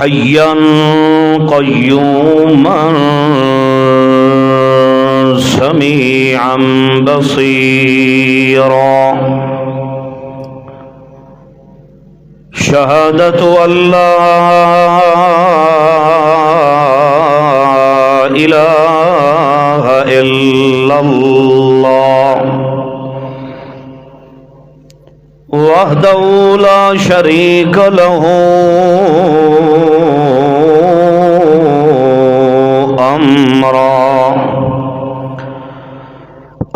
حيا قيوما سميعا بصيرا شهادة أن لا إله إلا الله وحده لا شريك له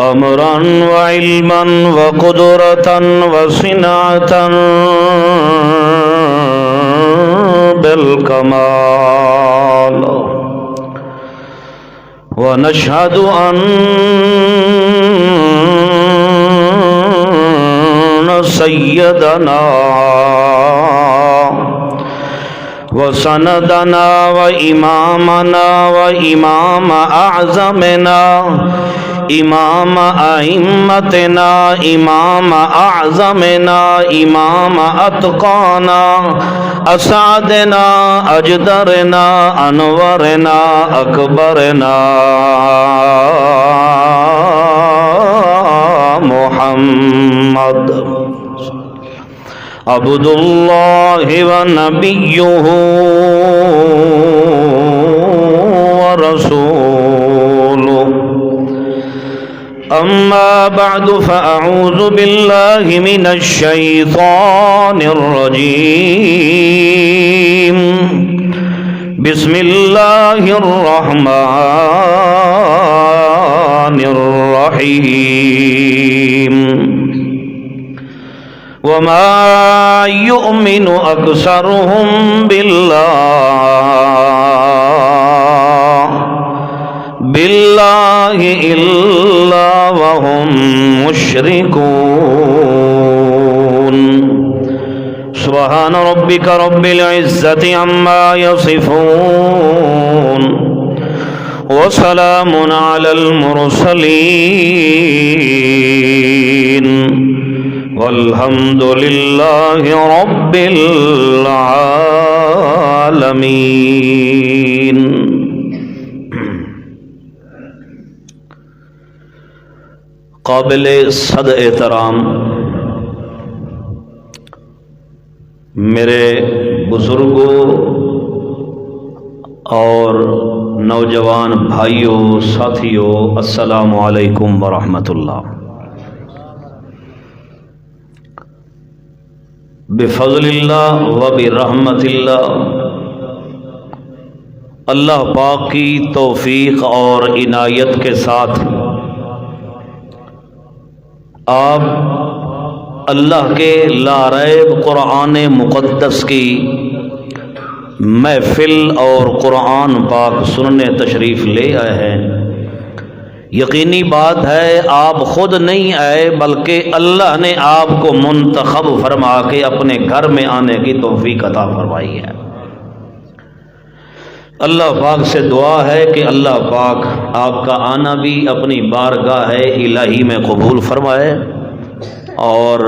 أمرا وعلما وقدرة وصنعة بالكمال ونشهد أن سيدنا وسندنا وإمامنا وإمام أعظمنا امام ائمتنا امام اعظمنا امام اتقانا اسعدنا اجدرنا انورنا اکبرنا محمد عبد الله ونبيه ورسوله أما بعد فأعوذ بالله من الشيطان الرجيم بسم الله الرحمن الرحيم وما يؤمن أكثرهم بالله إلا وهم مشركون سبحان ربك رب العزة عما يصفون وسلام على المرسلين والحمد لله رب العالمين. قابل صد احترام میرے بزرگوں اور نوجوان بھائیوں ساتھیوں، السلام علیکم ورحمۃ اللہ. بفضل اللہ وبرحمت اللہ، اللہ پاک کی توفیق اور عنایت کے ساتھ آپ اللہ کے لا ریب قرآن مقدس کی محفل اور قرآن پاک سننے تشریف لے آئے ہیں. یقینی بات ہے آپ خود نہیں آئے بلکہ اللہ نے آپ کو منتخب فرما کے اپنے گھر میں آنے کی توفیق عطا فرمائی ہے. اللہ پاک سے دعا ہے کہ اللہ پاک آپ کا آنا بھی اپنی بارگاہ الہی میں قبول فرمائے اور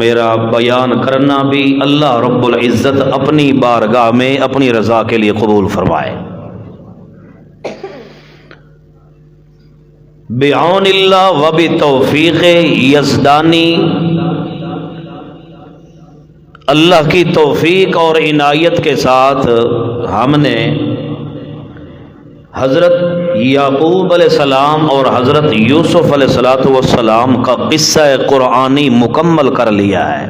میرا بیان کرنا بھی اللہ رب العزت اپنی بارگاہ میں اپنی رضا کے لیے قبول فرمائے. بعون اللہ و بتوفیق یزدانی، اللہ کی توفیق اور عنایت کے ساتھ ہم نے حضرت یعقوب علیہ السلام اور حضرت یوسف علیہ السلام کا قصہ قرآنی مکمل کر لیا ہے.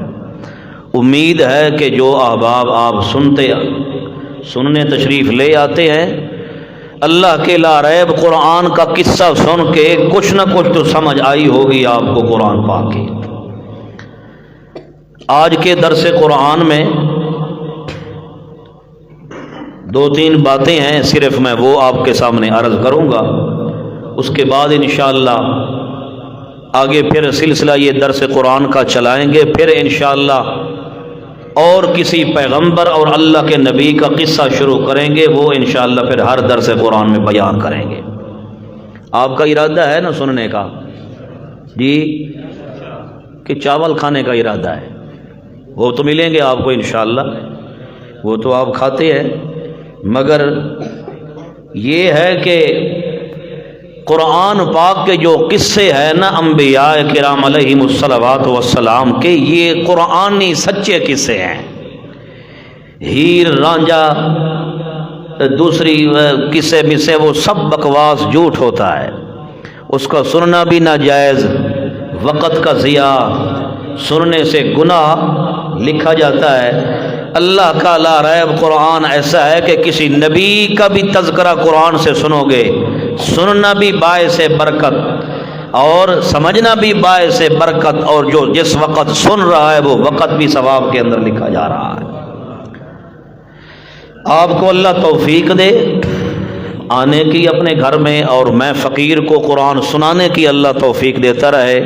امید ہے کہ جو احباب آپ سننے تشریف لے آتے ہیں، اللہ کے لا ریب قرآن کا قصہ سن کے کچھ نہ کچھ تو سمجھ آئی ہوگی آپ کو قرآن پاک کی. آج کے درس قرآن میں دو تین باتیں ہیں، صرف میں وہ آپ کے سامنے عرض کروں گا. اس کے بعد انشاءاللہ آگے پھر سلسلہ یہ درس قرآن کا چلائیں گے. پھر انشاءاللہ اور کسی پیغمبر اور اللہ کے نبی کا قصہ شروع کریں گے، وہ انشاءاللہ پھر ہر درس قرآن میں بیان کریں گے. آپ کا ارادہ ہے نا سننے کا جی، کہ چاول کھانے کا ارادہ ہے؟ وہ تو ملیں گے آپ کو انشاءاللہ، وہ تو آپ کھاتے ہیں. مگر یہ ہے کہ قرآن پاک کے جو قصے ہیں نا انبیاء کرام علیہم الصلوات والسلام کے، یہ قرآنی سچے قصے ہیں۔ ہیر رانجھا دوسری قصے میں سے وہ سب بکواس جھوٹ ہوتا ہے، اس کا سننا بھی ناجائز، وقت کا ضیاع، سننے سے گناہ لکھا جاتا ہے۔ اللہ کا لا ریب قرآن ایسا ہے کہ کسی نبی کا بھی تذکرہ قرآن سے سنو گے، سننا بھی باعث برکت اور سمجھنا بھی باعث برکت، اور جو جس وقت سن رہا ہے وہ وقت بھی ثواب کے اندر لکھا جا رہا ہے۔ آپ کو اللہ توفیق دے آنے کی اپنے گھر میں، اور میں فقیر کو قرآن سنانے کی اللہ توفیق دیتا رہے۔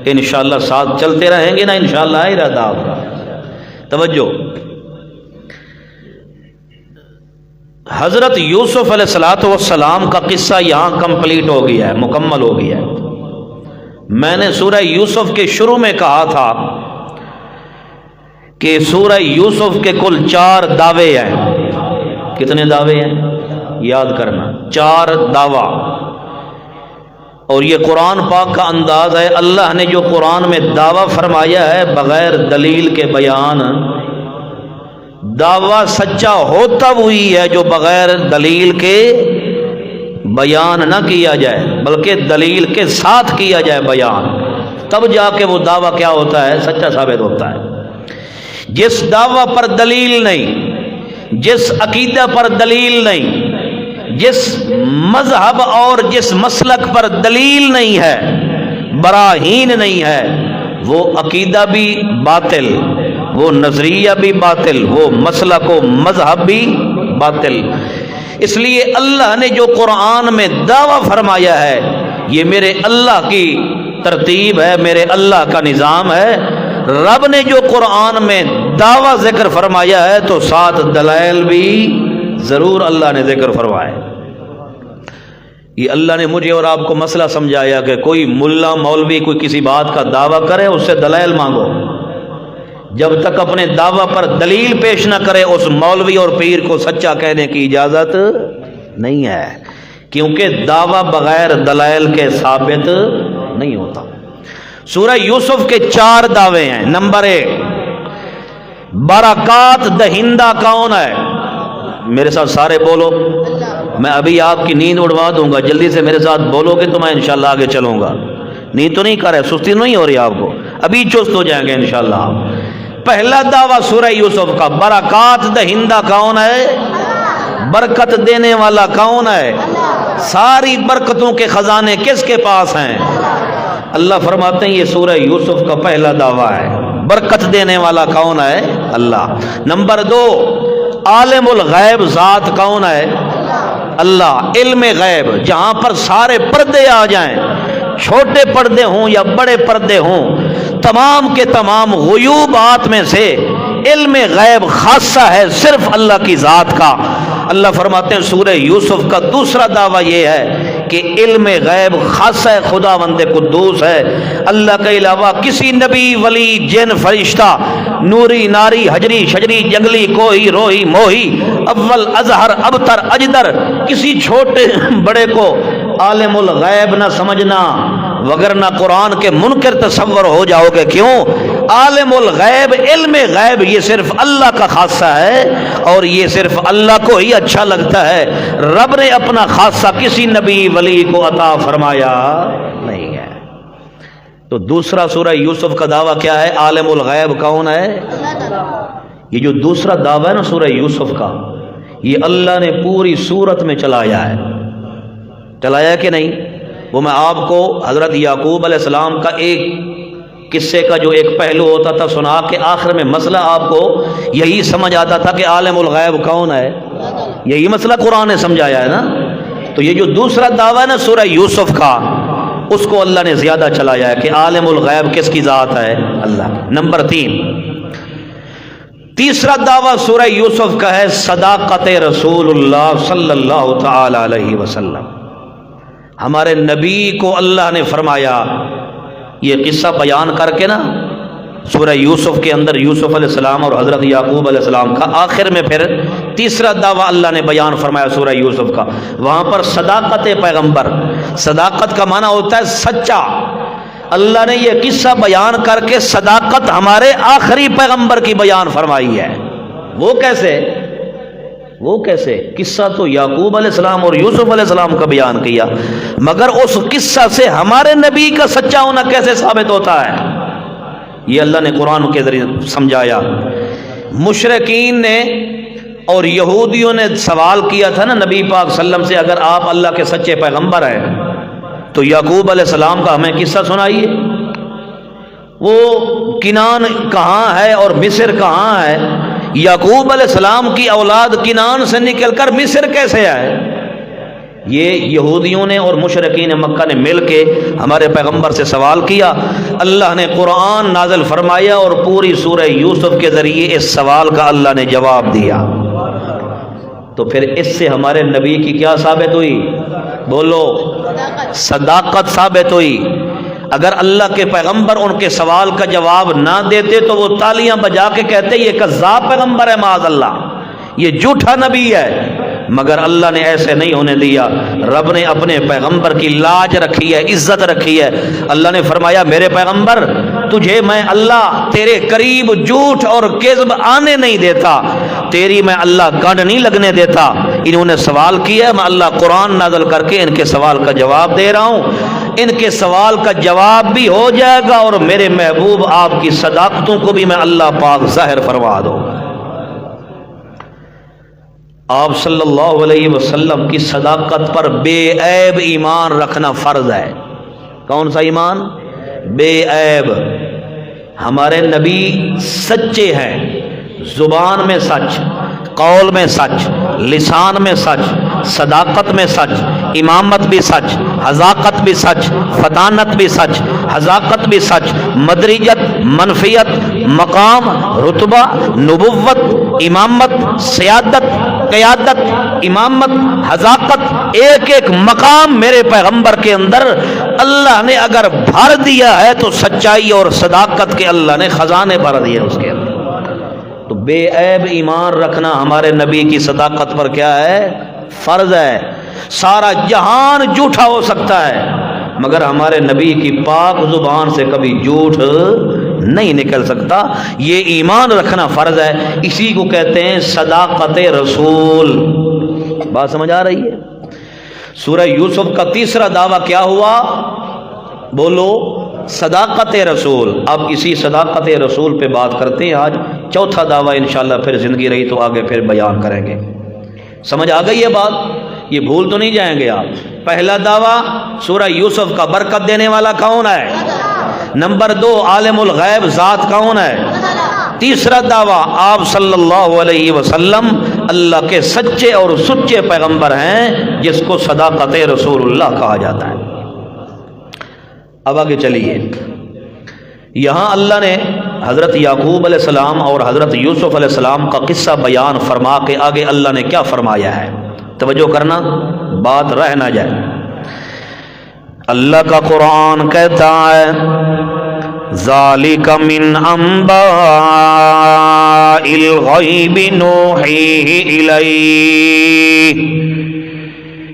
انشاءاللہ ساتھ چلتے رہیں گے نا انشاءاللہ، ارادہ آپ کا۔ توجہ، حضرت یوسف علیہ السلام کا قصہ یہاں کمپلیٹ ہو گیا ہے، مکمل ہو گیا ہے۔ میں نے سورہ یوسف کے شروع میں کہا تھا کہ سورہ یوسف کے کل 4 دعوے ہیں۔ کتنے دعوے ہیں یاد کرنا؟ 4 دعویٰ۔ اور یہ قرآن پاک کا انداز ہے، اللہ نے جو قرآن میں دعویٰ فرمایا ہے بغیر دلیل کے بیان، دعویٰ سچا ہوتا وہی ہے جو بغیر دلیل کے بیان نہ کیا جائے، بلکہ دلیل کے ساتھ کیا جائے بیان، تب جا کے وہ دعویٰ کیا ہوتا ہے؟ سچا ثابت ہوتا ہے۔ جس دعویٰ پر دلیل نہیں، جس عقیدہ پر دلیل نہیں، جس مذہب اور جس مسلک پر دلیل نہیں ہے، براہین نہیں ہے، وہ عقیدہ بھی باطل، وہ نظریہ بھی باطل، وہ مسلک و مذہب بھی باطل۔ اس لیے اللہ نے جو قرآن میں دعویٰ فرمایا ہے، یہ میرے اللہ کی ترتیب ہے، میرے اللہ کا نظام ہے۔ رب نے جو قرآن میں دعویٰ ذکر فرمایا ہے تو ساتھ دلائل بھی ضرور اللہ نے ذکر فرمائے۔ یہ اللہ نے مجھے اور آپ کو مسئلہ سمجھایا کہ کوئی ملا مولوی کوئی کسی بات کا دعویٰ کرے، اس سے دلائل مانگو۔ جب تک اپنے دعویٰ پر دلیل پیش نہ کرے اس مولوی اور پیر کو سچا کہنے کی اجازت نہیں ہے، کیونکہ دعویٰ بغیر دلائل کے ثابت نہیں ہوتا۔ سورہ یوسف کے 4 دعوے ہیں۔ نمبر 1، برکات دہندہ کون ہے؟ میرے ساتھ سارے بولو، میں ابھی آپ کی نیند اڑوا دوں گا، جلدی سے میرے ساتھ بولو گے تو میں انشاءاللہ آگے چلوں گا۔ نیند تو نہیں کر رہے، سستی نہیں ہو رہی آپ کو؟ ابھی چست ہو جائیں گے انشاءاللہ۔ پہلا دعویٰ سورہ یوسف کا، برکات دہندہ کون ہے؟ برکت دینے والا کون ہے؟ ساری برکتوں کے خزانے کس کے پاس ہیں؟ اللہ فرماتے ہیں یہ سورہ یوسف کا پہلا دعویٰ ہے۔ برکت دینے والا کون ہے؟ اللہ۔ نمبر 2، عالم الغیب ذات کون ہے؟ اللہ۔ علم غیب، جہاں پر سارے پردے آ جائیں، چھوٹے پردے ہوں یا بڑے پردے ہوں، تمام کے تمام غیوبات میں سے علم غیب خاصہ ہے صرف اللہ کی ذات کا۔ اللہ فرماتے ہیں سورہ یوسف کا دوسرا دعویٰ یہ ہے کہ علم غیب خاصہ خداوند قدوس ہے۔ اللہ کے علاوہ کسی نبی، ولی، جن، فرشتہ، نوری، ناری، حجری، شجری، جنگلی، کوئی، روحی، موہی، اول، اظہر، ابتر، اجدر، کسی چھوٹے بڑے کو عالم الغیب نہ سمجھنا، وگرنہ قرآن کے منکر تصور ہو جاؤ گے۔ کیوں؟ عالم الغیب، علم غیب یہ صرف اللہ کا خاصہ ہے، اور یہ صرف اللہ کو ہی اچھا لگتا ہے۔ رب نے اپنا خاصہ کسی نبی ولی کو عطا فرمایا نہیں ہے۔ تو دوسرا سورہ یوسف کا دعویٰ کیا ہے؟ عالم الغیب کون ہے؟ یہ جو دوسرا دعویٰ ہے نا سورہ یوسف کا، یہ اللہ نے پوری سورت میں چلایا ہے۔ چلایا کہ نہیں؟ وہ میں آپ کو حضرت یعقوب علیہ السلام کا ایک قصے کا جو ایک پہلو ہوتا تھا سنا کے آخر میں مسئلہ آپ کو یہی سمجھ آتا تھا کہ عالم الغیب کون ہے، یہی مسئلہ قرآن نے سمجھایا ہے نا۔ تو یہ جو دوسرا دعویٰ ہے نا سورہ یوسف کا، اس کو اللہ نے زیادہ چلایا ہے کہ عالم الغیب کس کی ذات ہے؟ اللہ۔ نمبر 3، تیسرا دعویٰ سورہ یوسف کا ہے صداقت رسول اللہ صلی اللہ تعالی علیہ وسلم۔ ہمارے نبی کو اللہ نے فرمایا، یہ قصہ بیان کر کے نا سورہ یوسف کے اندر یوسف علیہ السلام اور حضرت یعقوب علیہ السلام کا آخر میں پھر تیسرا دعویٰ اللہ نے بیان فرمایا سورہ یوسف کا، وہاں پر صداقت پیغمبر، صداقت کا معنی ہوتا ہے سچا۔ اللہ نے یہ قصہ بیان کر کے صداقت ہمارے آخری پیغمبر کی بیان فرمائی ہے۔ وہ کیسے؟ قصہ تو یعقوب علیہ السلام اور یوسف علیہ السلام کا بیان کیا، مگر اس قصہ سے ہمارے نبی کا سچا ہونا کیسے ثابت ہوتا ہے؟ یہ اللہ نے قرآن کے ذریعے سمجھایا۔ مشرکین نے اور یہودیوں نے سوال کیا تھا نا نبی پاک صلی اللہ علیہ وسلم سے، اگر آپ اللہ کے سچے پیغمبر ہیں تو یعقوب علیہ السلام کا ہمیں قصہ سنائیے، وہ کنان کہاں ہے اور مصر کہاں ہے؟ یعقوب علیہ السلام کی اولاد کنان سے نکل کر مصر کیسے آئے؟ یہ یہودیوں نے اور مشرکین مکہ نے مل کے ہمارے پیغمبر سے سوال کیا۔ اللہ نے قرآن نازل فرمایا اور پوری سورہ یوسف کے ذریعے اس سوال کا اللہ نے جواب دیا۔ تو پھر اس سے ہمارے نبی کی کیا ثابت ہوئی؟ بولو، صداقت ثابت ہوئی۔ اگر اللہ کے پیغمبر ان کے سوال کا جواب نہ دیتے تو وہ تالیاں بجا کے کہتے یہ کذاب پیغمبر ہے، معاذ اللہ، یہ جھوٹا نبی ہے، مگر اللہ نے ایسے نہیں ہونے دیا۔ رب نے اپنے پیغمبر کی لاج رکھی ہے، عزت رکھی ہے۔ اللہ نے فرمایا میرے پیغمبر تجھے میں اللہ تیرے قریب جھوٹ اور کذب آنے نہیں دیتا، تیری میں اللہ گنڈ نہیں لگنے دیتا۔ انہوں نے سوال کیا، میں اللہ قرآن نازل کر کے ان کے سوال کا جواب دے رہا ہوں، ان کے سوال کا جواب بھی ہو جائے گا اور میرے محبوب آپ کی صداقتوں کو بھی میں اللہ پاک ظاہر فرما دوں گا۔ آپ صلی اللہ علیہ وسلم کی صداقت پر بے عیب ایمان رکھنا فرض ہے۔ کون سا ایمان؟ بے عیب۔ ہمارے نبی سچے ہیں، زبان میں سچ، قول میں سچ، لسان میں سچ، صداقت میں سچ، امامت بھی سچ، حذاقت بھی سچ، فطانت بھی سچ، حذاقت بھی سچ، مدریجت، منفیت، مقام، رتبہ، نبوت، امامت، سیادت، قیادت، امامت، حذاقت، ایک ایک مقام میرے پیغمبر کے اندر اللہ نے اگر بھر دیا ہے تو سچائی اور صداقت کے اللہ نے خزانے بھر دیے اس کے اندر۔ تو بے عیب ایمان رکھنا ہمارے نبی کی صداقت پر کیا ہے؟ فرض ہے۔ سارا جہان جھوٹا ہو سکتا ہے مگر ہمارے نبی کی پاک زبان سے کبھی جھوٹ نہیں نکل سکتا، یہ ایمان رکھنا فرض ہے۔ اسی کو کہتے ہیں صداقت رسول۔ بات سمجھ آ رہی ہے؟ سورہ یوسف کا تیسرا دعویٰ کیا ہوا؟ بولو، صداقت رسول۔ اب اسی صداقت رسول پہ بات کرتے ہیں آج۔ چوتھا دعویٰ انشاءاللہ پھر زندگی رہی تو آگے پھر بیان کریں گے۔ سمجھ آ گئی یہ بات؟ یہ بھول تو نہیں جائیں گے آپ؟ پہلا دعویٰ سورہ یوسف کا برکت دینے والا کون ہے؟ نمبر 2 عالم الغیب ذات کون ہے؟ تیسرا دعویٰ آپ صلی اللہ علیہ وسلم اللہ کے سچے اور سچے پیغمبر ہیں، جس کو صداقت رسول اللہ کہا جاتا ہے۔ اب آگے چلیے، یہاں اللہ نے حضرت یعقوب علیہ السلام اور حضرت یوسف علیہ السلام کا قصہ بیان فرما کے آگے اللہ نے کیا فرمایا ہے، توجہ کرنا، بات رہ نہ جائے۔ اللہ کا قرآن کہتا ہے ذالک من انباء الغیب نوحیہ الیک،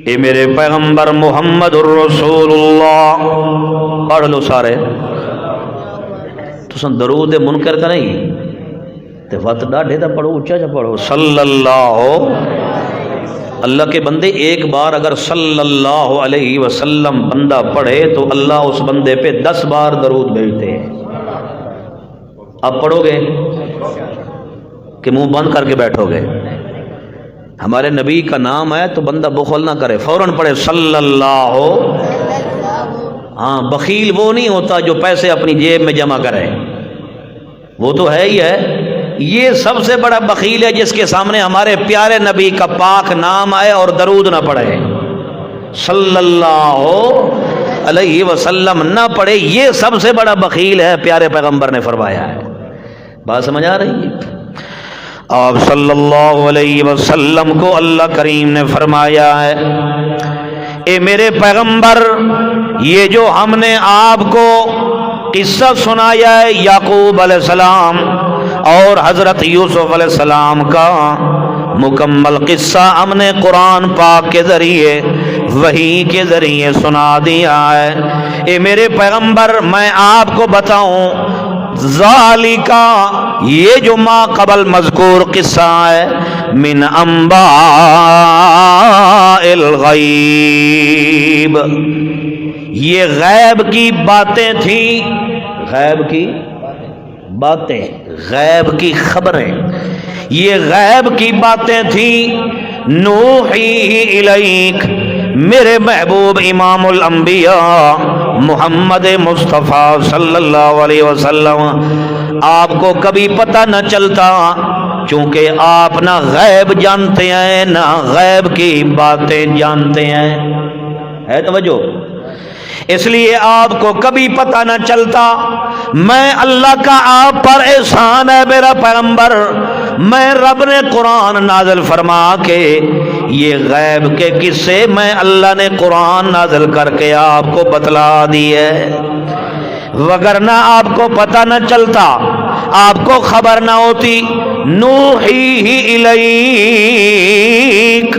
اے میرے پیغمبر محمد الرسول اللہ، پڑھ لو سارے تو درود منکر کا نہیں تے وقت ڈاڈے دا پڑھو، اچھا جا پڑھو، صلی اللہ کے بندے ایک بار اگر صلی اللہ علیہ وسلم بندہ پڑھے تو اللہ اس بندے پہ 10 بار درود بھیجتے ہیں۔ آپ پڑھو گے کہ منہ بند کر کے بیٹھو گے؟ ہمارے نبی کا نام ہے تو بندہ بخل نہ کرے، فوراً پڑھے صلی اللہ۔ ہاں، بخیل وہ نہیں ہوتا جو پیسے اپنی جیب میں جمع کرے، وہ تو ہے ہی ہے۔ یہ سب سے بڑا بخیل ہے جس کے سامنے ہمارے پیارے نبی کا پاک نام آئے اور درود نہ پڑھے، صلی اللہ علیہ وسلم نہ پڑھے، یہ سب سے بڑا بخیل ہے، پیارے پیغمبر نے فرمایا ہے۔ بات سمجھ آ رہی ہے؟ آپ صلی اللہ علیہ وسلم کو اللہ کریم نے فرمایا ہے اے میرے پیغمبر، یہ جو ہم نے آپ کو قصہ سنایا ہے یعقوب علیہ السلام اور حضرت یوسف علیہ السلام کا مکمل قصہ ہم نے قرآن پاک کے ذریعے وحی کے ذریعے سنا دیا ہے۔ اے میرے پیغمبر میں آپ کو بتاؤں ذالکا یہ جو ما قبل مذکور قصہ ہے من انباء الغیب، یہ غیب کی باتیں تھیں، غیب کی باتیں، غیب کی خبریں، یہ غیب کی باتیں تھیں نوحی الیک میرے محبوب امام الانبیاء محمد مصطفیٰ صلی اللہ علیہ وسلم آپ کو کبھی پتہ نہ چلتا، چونکہ آپ نہ غیب جانتے ہیں نہ غیب کی باتیں جانتے ہیں، ہے توجہ، اس لیے آپ کو کبھی پتہ نہ چلتا۔ میں اللہ کا آپ پر احسان ہے میرا پیغمبر، میں رب نے قرآن نازل فرما کے یہ غیب کے قصے میں اللہ نے قرآن نازل کر کے آپ کو بتلا دی ہے، وگرنہ آپ کو پتہ نہ چلتا، آپ کو خبر نہ ہوتی۔ نوحی الیک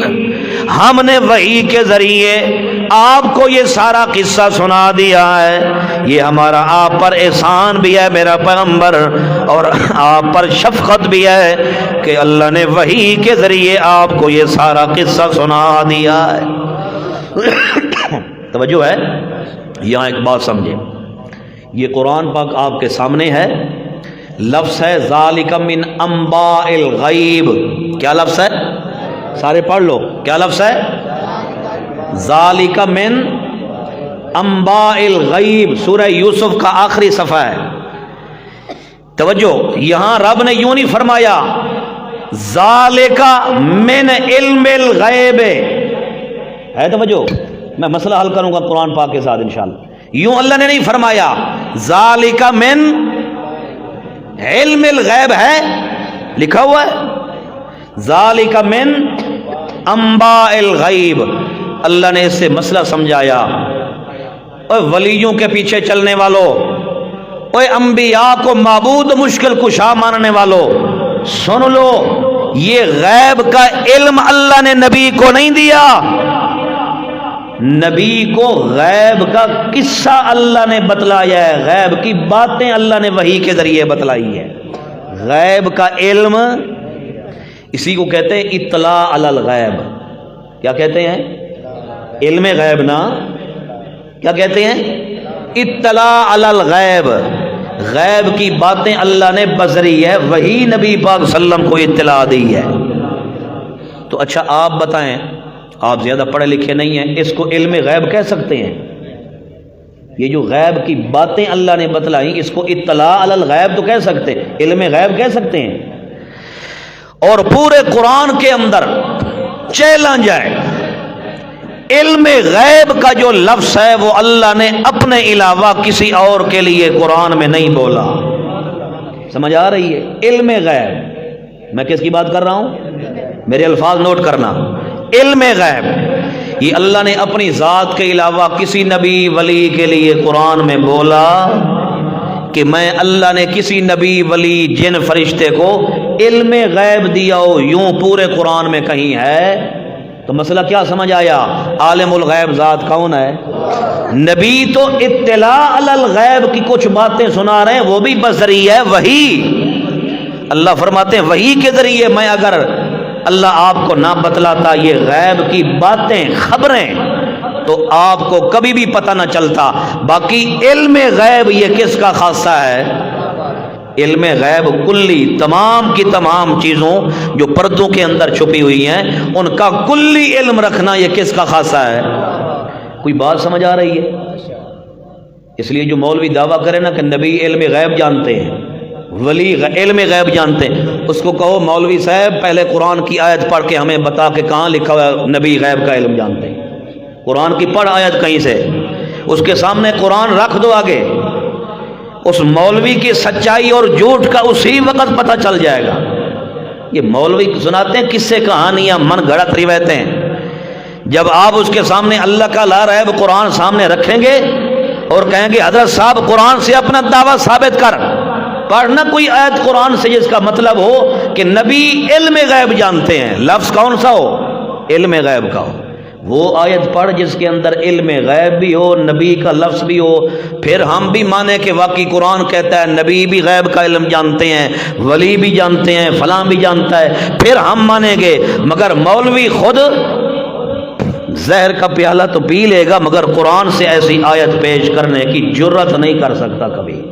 ہم نے وحی کے ذریعے آپ کو یہ سارا قصہ سنا دیا ہے، یہ ہمارا آپ پر احسان بھی ہے میرا پیغمبر، اور آپ پر شفقت بھی ہے کہ اللہ نے وحی کے ذریعے آپ کو یہ سارا قصہ سنا دیا ہے۔ توجہ ہے، یہاں ایک بات سمجھیں، یہ قرآن پاک آپ کے سامنے ہے، لفظ ہے ذالک من انباء الغیب، کیا لفظ ہے؟ سارے پڑھ لو، کیا لفظ ہے؟ ذالک من انباء الغیب، سورہ یوسف کا آخری صفحہ ہے۔ توجہ، یہاں رب نے یوں نہیں فرمایا ذالک من علم الغیب، ہے توجہ، میں مسئلہ حل کروں گا قرآن پاک کے ساتھ انشاءاللہ، یوں اللہ نے نہیں فرمایا ذالک من علم الغیب، ہے لکھا ہوا ہے ذالک من انباء الغیب، اللہ نے اس سے مسئلہ سمجھایا۔ اور ولیوں کے پیچھے چلنے والوں، اور انبیاء کو معبود مشکل کشا ماننے والوں، سن لو، یہ غیب کا علم اللہ نے نبی کو نہیں دیا، نبی کو غیب کا قصہ اللہ نے بتلایا ہے، غیب کی باتیں اللہ نے وحی کے ذریعے بتلائی ہے، غیب کا علم اسی کو کہتے ہیں اطلاع علی الغیب، کیا کہتے ہیں؟ علم غیب نا، کیا کہتے ہیں؟ اطلاع علی الغیب، غیب کی باتیں اللہ نے بذری ہے وہی نبی پاک صلی اللہ علیہ وسلم کو اطلاع دی ہے۔ تو اچھا آپ بتائیں، آپ زیادہ پڑھے لکھے نہیں ہیں، اس کو علم غیب کہہ سکتے ہیں؟ یہ جو غیب کی باتیں اللہ نے بتلائیں اس کو اطلاع علی الغیب تو کہہ سکتے ہیں، علم غیب کہہ سکتے ہیں؟ اور پورے قرآن کے اندر چیلنج ہے، علم غیب کا جو لفظ ہے وہ اللہ نے اپنے علاوہ کسی اور کے لیے قرآن میں نہیں بولا، سمجھ آ رہی ہے؟ علم غیب، میں کس کی بات کر رہا ہوں؟ میرے الفاظ نوٹ کرنا، علم غیب یہ اللہ نے اپنی ذات کے علاوہ کسی نبی ولی کے لیے قرآن میں بولا کہ میں اللہ نے کسی نبی ولی جن فرشتے کو علم غیب دیا ہو، یوں پورے قرآن میں کہیں ہے؟ تو مسئلہ کیا سمجھ آیا؟ عالم الغیب ذات کون ہے؟ نبی تو اطلاع علی الغیب کی کچھ باتیں سنا رہے ہیں، وہ بھی بصری ہے وحی، اللہ فرماتے ہیں وحی کے ذریعے میں اگر اللہ آپ کو نہ بتلاتا یہ غیب کی باتیں خبریں تو آپ کو کبھی بھی پتہ نہ چلتا۔ باقی علم غیب یہ کس کا خاصہ ہے؟ علم غیب کلی، تمام کی تمام چیزوں جو پردوں کے اندر چھپی ہوئی ہیں ان کا کلی علم رکھنا یہ کس کا خاصہ ہے؟ کوئی بات سمجھ آ رہی ہے؟ اس لیے جو مولوی دعویٰ کرے نا کہ نبی علم غیب جانتے ہیں، ولی علم غیب جانتے ہیں، اس کو کہو مولوی صاحب پہلے قرآن کی آیت پڑھ کے ہمیں بتا کہ کہاں لکھا ہوا ہے نبی غیب کا علم جانتے ہیں، قرآن کی پڑھ آیت کہیں سے، اس کے سامنے قرآن رکھ دو آگے، اس مولوی کی سچائی اور جھوٹ کا اسی وقت پتہ چل جائے گا۔ یہ مولوی سناتے ہیں قصے کہانیاں من گھڑت روایتیں، جب آپ اس کے سامنے اللہ کا لا ریب قرآن سامنے رکھیں گے اور کہیں گے حضرت صاحب قرآن سے اپنا دعویٰ ثابت کر، پڑھنا کوئی آیت قرآن سے جس کا مطلب ہو کہ نبی علم غیب جانتے ہیں، لفظ کون سا ہو؟ علم غیب کا ہو۔ وہ آیت پڑھ جس کے اندر علم غیب بھی ہو، نبی کا لفظ بھی ہو، پھر ہم بھی مانیں کہ واقعی قرآن کہتا ہے نبی بھی غیب کا علم جانتے ہیں، ولی بھی جانتے ہیں، فلاں بھی جانتا ہے، پھر ہم مانیں گے۔ مگر مولوی خود زہر کا پیالہ تو پی لے گا مگر قرآن سے ایسی آیت پیش کرنے کی جرت نہیں کر سکتا کبھی۔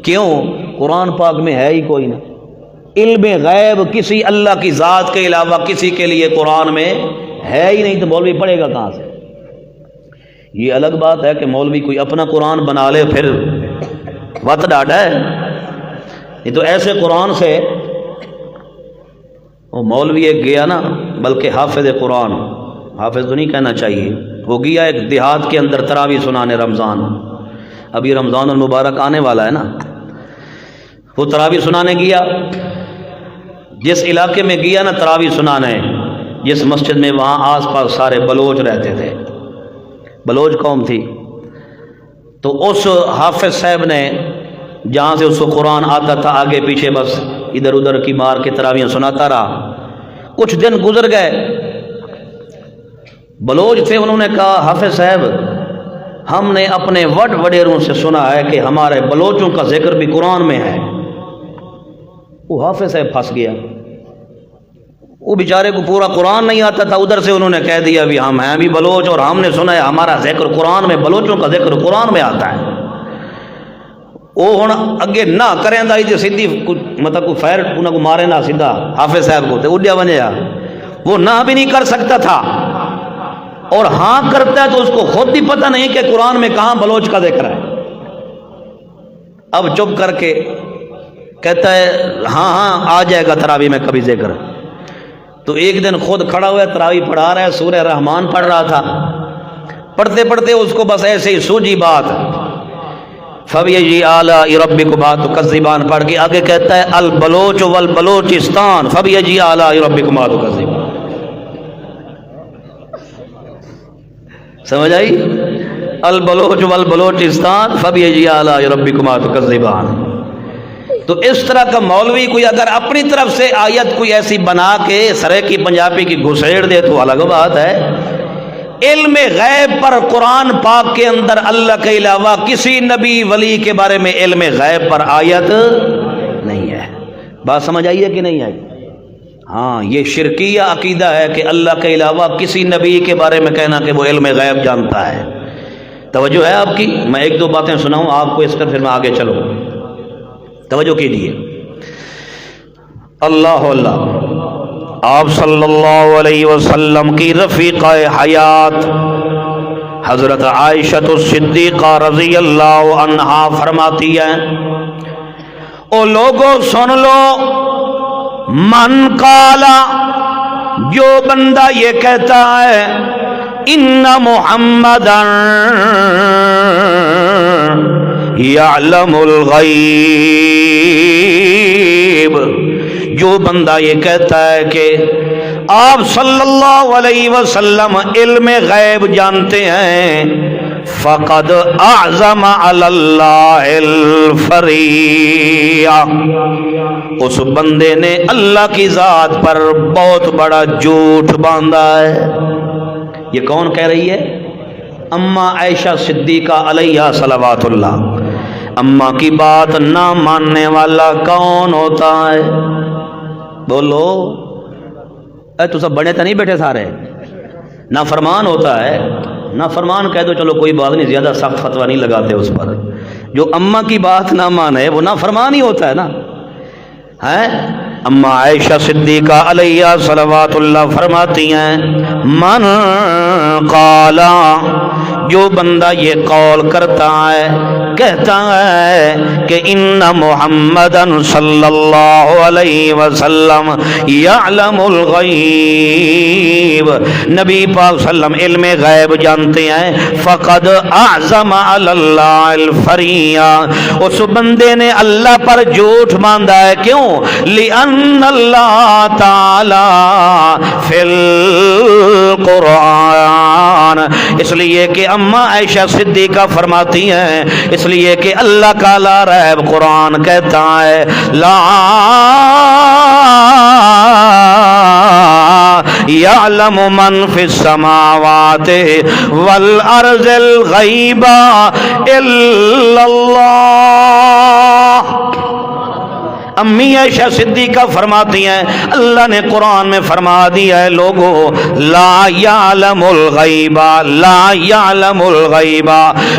کیوں؟ قرآن پاک میں ہے ہی کوئی نہ، علم غیب کسی اللہ کی ذات کے علاوہ کسی کے لیے قرآن میں ہے ہی نہیں، تو مولوی پڑھے گا کہاں سے؟ یہ الگ بات ہے کہ مولوی کوئی اپنا قرآن بنا لے پھر وت ڈاٹا ہے، یہ تو ایسے قرآن سے وہ مولوی ایک گیا نا، بلکہ حافظ قرآن، حافظ تو نہیں کہنا چاہیے، وہ گیا ایک دیہات کے اندر تراویح سنانے، رمضان، ابھی رمضان المبارک آنے والا ہے نا، وہ تراویح سنانے گیا، جس علاقے میں گیا نا تراویح سنانے، جس مسجد میں، وہاں آس پاس سارے بلوچ رہتے تھے، بلوچ قوم تھی، تو اس حافظ صاحب نے جہاں سے اس کو قرآن آتا تھا آگے پیچھے بس ادھر ادھر کی مار کے تراویح سناتا رہا۔ کچھ دن گزر گئے، بلوچ تھے، انہوں نے کہا حافظ صاحب ہم نے اپنے وڈیروں سے سنا ہے کہ ہمارے بلوچوں کا ذکر بھی قرآن میں ہے۔ وہ حافظ صاحب پھنس گیا، وہ بیچارے کو پورا قرآن نہیں آتا تھا، ادھر سے انہوں نے کہہ دیا بھی ہم ہیں بھی بلوچ اور ہم نے سنا ہے ہمارا ذکر قرآن میں، بلوچوں کا ذکر قرآن میں آتا ہے۔ وہ ہوں اگے نہ کریں تے سیدھی مطلب کوئی فیر انہوں کو مارے نہ سیدھا حافظ صاحب کو، تو اڈیا ونجیا، وہ نہ بھی نہیں کر سکتا تھا، اور ہاں کرتا ہے تو اس کو خود بھی پتہ نہیں کہ قرآن میں کہاں بلوچ کا ذکر ہے۔ اب چپ کر کے کہتا ہے ہاں آ جائے گا تراویح میں کبھی ذکر۔ تو ایک دن خود کھڑا ہوا تراویح پڑھا رہا ہے، سورہ رحمان پڑھ رہا تھا، پڑھتے پڑھتے اس کو بس ایسے ہی سوجی بات، فَبِأَيِّ آلَاءِ رَبِّكُمَا تُكَذِّبَانِ پڑھ کے آگے کہتا ہے البلوچ والبلوچستان فَبِأَيِّ آلَاءِ رَبِّكُمَا تُكَذِّبَانِ۔ سمجھ آئی؟ البلوچ والبلوچستان فَبِأَيِّ آلَاءِ رَبِّكُمَا تُكَذِّبَانِ۔ تو اس طرح کا مولوی کوئی اگر اپنی طرف سے آیت کوئی ایسی بنا کے سرے پنجابی کی گھسیڑ دے تو الگ بات ہے۔ علم غیب پر قرآن پاک کے اندر اللہ کے علاوہ کسی نبی ولی کے بارے میں علم غیب پر آیت نہیں ہے۔ بات سمجھ آئی ہے کہ نہیں آئی؟ ہاں، یہ شرکیہ عقیدہ ہے کہ اللہ کے علاوہ کسی نبی کے بارے میں کہنا کہ وہ علم غیب جانتا ہے۔ توجہ ہے آپ کی؟ میں ایک دو باتیں سناؤں آپ کو، اس پر پھر میں آگے چلوں، توجہ کیجیے۔ اللہ اللہ، آپ صلی اللہ علیہ وسلم کی رفیقہ حیات حضرت عائشہ الصدیقہ رضی اللہ عنہا فرماتی ہیں، او لوگوں سن لو، من قالا، جو بندہ یہ کہتا ہے ان محمدًا یعلم الغیب، جو بندہ یہ کہتا ہے کہ آپ صلی اللہ علیہ وسلم علم غیب جانتے ہیں، فقد اعظم علی اللہ الفریہ، اس بندے نے اللہ کی ذات پر بہت بڑا جھوٹ باندھا ہے۔ یہ کون کہہ رہی ہے؟ اماں عائشہ صدیقہ علیہا صلوات اللہ۔ اماں کی بات نہ ماننے والا کون ہوتا ہے؟ بولو، اے تو سب بڑے تو نہیں بیٹھے سارے؟ نافرمان ہوتا ہے، نافرمان کہہ دو چلو کوئی بات نہیں، زیادہ سخت فتویٰ نہیں لگاتے اس پر۔ جو اماں کی بات نہ مانے وہ نافرمان ہی ہوتا ہے نا، ہے؟ اماں عائشہ صدیقہ علیہا صلوات اللہ فرماتی ہیں، من قالا، جو بندہ یہ قول کرتا ہے، کہتا ہے کہ ان محمدً صلی اللہ علیہ وسلم یعلم الغیب، نبی پاک صلی اللہ علیہ وسلم علم غیب جانتے ہیں، فقد اعظم علی اللہ الفریہ، اس بندے نے اللہ پر جھوٹ باندھا ہے۔ کیوں؟ لأن اللہ تعالی فی القرآن، اس لیے کہ اماں عائشہ صدیقہ فرماتی ہیں، اس لیے کہ اللہ کا لا ریب قرآن کہتا ہے لا یعلم من فی السماوات والارض الغیب الا اللہ۔ امی عائشہ صدیقہ فرماتی ہیں اللہ نے قرآن میں فرما دیا ہے لوگوں لا یعلم الغیب، لا یعلم الغیب،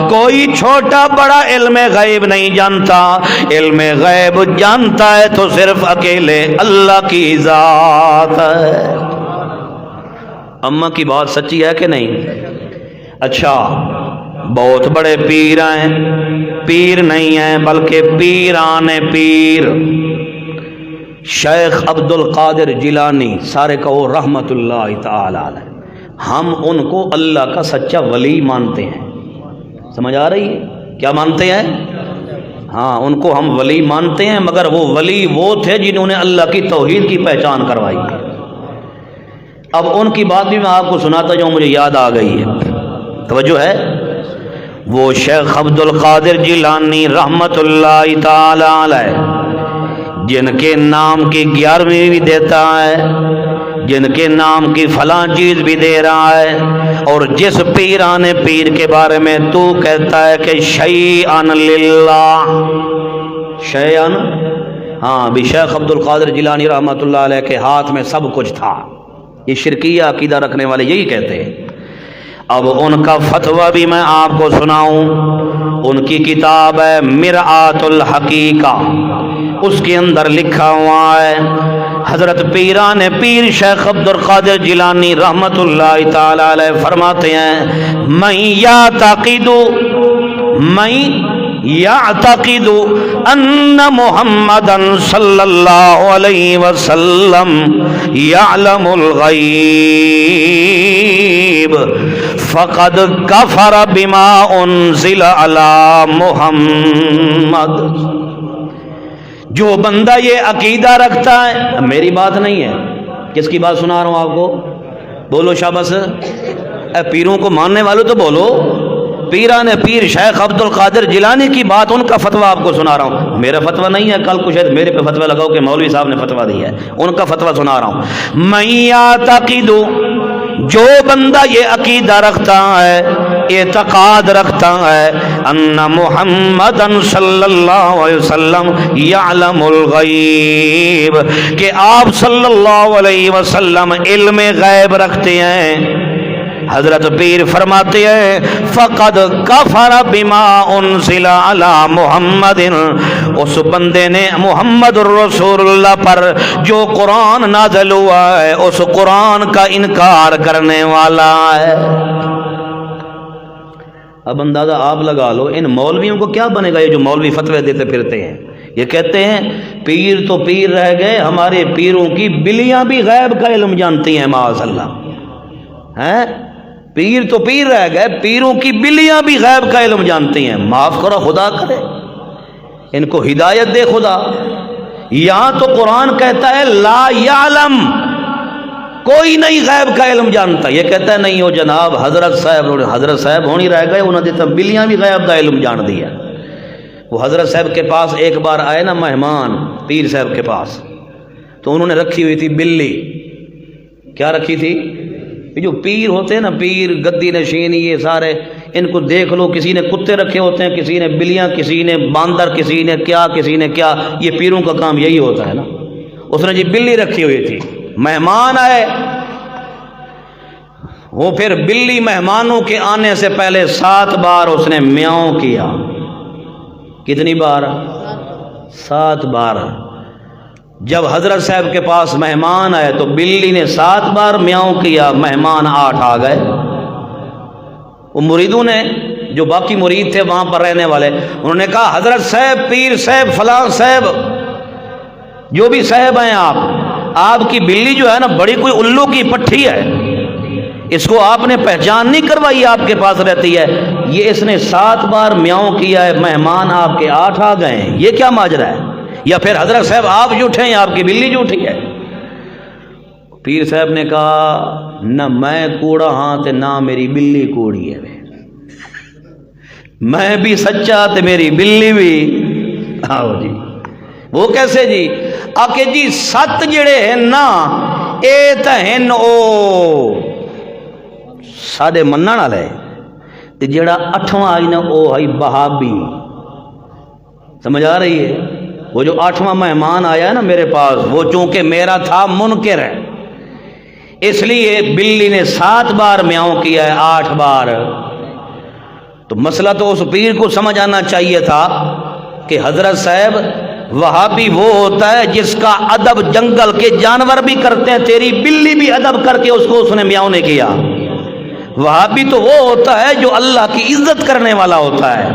کوئی چھوٹا بڑا علم غیب نہیں جانتا، علم غیب جانتا ہے تو صرف اکیلے اللہ کی ذات ہے۔ اماں کی بات سچی ہے کہ نہیں؟ اچھا بہت بڑے پیر ہیں، پیر نہیں ہیں بلکہ پیران پیر، شیخ عبد القادر جیلانی سارے کہو رحمت اللہ تعالی علیہ، ہم ان کو اللہ کا سچا ولی مانتے ہیں۔ سمجھ آ رہی ہے؟ کیا مانتے ہیں؟ ہاں ان کو ہم ولی مانتے ہیں، مگر وہ ولی وہ تھے جنہوں نے اللہ کی توحید کی پہچان کروائی۔ اب ان کی بات بھی میں آپ کو سناتا جاؤں، مجھے یاد آ گئی ہے، توجہ ہے۔ وہ شیخ عبد القادر جیلانی رحمت اللہ تعالی علیہ جن کے نام کی 11ویں بھی دیتا ہے، جن کے نام کی فلاں چیز بھی دے رہا ہے، اور جس پیران پیر کے بارے میں تو کہتا ہے کہ شیئن للہ، شیئن، ہاں بھی شیخ عبد القادر جیلانی رحمت اللہ علیہ کے ہاتھ میں سب کچھ تھا، یہ شرکیہ عقیدہ رکھنے والے یہی کہتے ہیں۔ اب ان کا فتویٰ بھی میں آپ کو سناؤں، ان کی کتاب ہے مرآت الحقیقہ، اس کے اندر لکھا ہوا ہے حضرت پیران پیر شیخ عبد القادر جیلانی رحمت اللہ تعالی علیہ فرماتے ہیں من یعتقد ان محمدا صلی اللہ علیہ وسلم یعلم الغیب فقد کفر بما انزل علی محمد۔ جو بندہ یہ عقیدہ رکھتا ہے، میری بات نہیں ہے، کس کی بات سنا رہا ہوں آپ کو؟ بولو شاباش، اے پیروں کو ماننے والوں تو بولو۔ پیران پیر شیخ عبد القادر جیلانی کی بات، ان کا فتویٰ آپ کو سنا رہا ہوں، میرا فتویٰ نہیں ہے، کل کچھ میرے پہ فتویٰ لگاؤ کہ مولوی صاحب نے فتویٰ دیا ہے، ان کا فتویٰ سنا رہا ہوں۔ من یعتقد، جو بندہ یہ عقیدہ رکھتا ہے، اعتقاد رکھتا ہے ان محمد صلی اللہ علیہ وسلم یعلم الغیب، کہ آپ صلی اللہ علیہ وسلم علم غیب رکھتے ہیں، حضرت پیر فرماتے ہیں فقد کفر بما انزل علی محمد، اس بندے نے محمد الرسول اللہ پر جو قرآن نازل ہوا ہے اس قرآن کا انکار کرنے والا ہے۔ اب اندازہ آپ لگا لو ان مولویوں کو کیا بنے گا، یہ جو مولوی فتوے دیتے پھرتے ہیں، یہ کہتے ہیں پیر تو پیر رہ گئے، ہمارے پیروں کی بلیاں بھی غیب کا علم جانتی ہیں، معاذ اللہ ہیں، پیر تو پیر رہ گئے، پیروں کی بلیاں بھی غیب کا علم جانتی ہیں۔ معاف کرو، خدا کرے ان کو ہدایت دے خدا۔ یہاں تو قرآن کہتا ہے لا یعلم، کوئی نہیں غیب کا علم جانتا، یہ کہتا ہے نہیں ہو جناب حضرت صاحب ہونی رہ گئے، انہوں نے تو بلیاں بھی غیب کا علم جان دیا۔ وہ حضرت صاحب کے پاس ایک بار آئے نا مہمان پیر صاحب کے پاس، تو انہوں نے رکھی ہوئی تھی بلی۔ کیا رکھی تھی؟ جو پیر ہوتے ہیں نا، پیر گدی نشین، یہ سارے ان کو دیکھ لو، کسی نے کتے رکھے ہوتے ہیں، کسی نے بلیاں، کسی نے باندر، کسی نے کیا، کسی نے کیا، یہ پیروں کا کام یہی ہوتا ہے نا۔ اس نے جی بلی رکھی ہوئی تھی، مہمان آئے، وہ پھر بلی مہمانوں کے آنے سے پہلے 7 بار اس نے میاؤں کیا۔ کتنی بار؟ 7 بار۔ جب حضرت صاحب کے پاس مہمان آئے تو بلی نے 7 بار میاؤں کیا، مہمان 8 آ گئے۔ وہ مریدوں نے، جو باقی مرید تھے وہاں پر رہنے والے، انہوں نے کہا حضرت صاحب، پیر صاحب، فلاں صاحب، جو بھی صاحب ہیں آپ کی بلی جو ہے نا بڑی کوئی الو کی پٹھی ہے، اس کو آپ نے پہچان نہیں کروائی، آپ کے پاس رہتی ہے، یہ اس نے 7 بار میاؤں کیا ہے، مہمان آپ کے 8 آ گئے ہیں، یہ کیا ماجرا ہے؟ یا پھر حضرت صاحب آپ جھوٹے ہیں، آپ کی بلی جھوٹی ہے؟ پیر صاحب نے کہا نہ میں کوڑا ہاں تے نہ میری بلی کوڑی ہے، میں بھی سچا تے میری بلی بھی۔ آؤ جی، وہ کیسے جی؟ آکے جی سات جڑے ہیں نا اے تے ہیں او ساڈے منن والے، تے جڑا اٹھواں آئی نا او ہے وہابی۔ سمجھ آ رہی ہے؟ وہ جو 8واں مہمان آیا ہے نا میرے پاس، وہ چونکہ میرا تھا منکر ہے، اس لیے بلی نے 7 بار میاؤں کیا ہے، 8 بار۔ تو مسئلہ تو اس پیر کو سمجھ آنا چاہیے تھا کہ حضرت صاحب وہابی وہ ہوتا ہے جس کا ادب جنگل کے جانور بھی کرتے ہیں، تیری بلی بھی ادب کر کے اس نے میاؤں نے کیا۔ وہابی تو وہ ہوتا ہے جو اللہ کی عزت کرنے والا ہوتا ہے،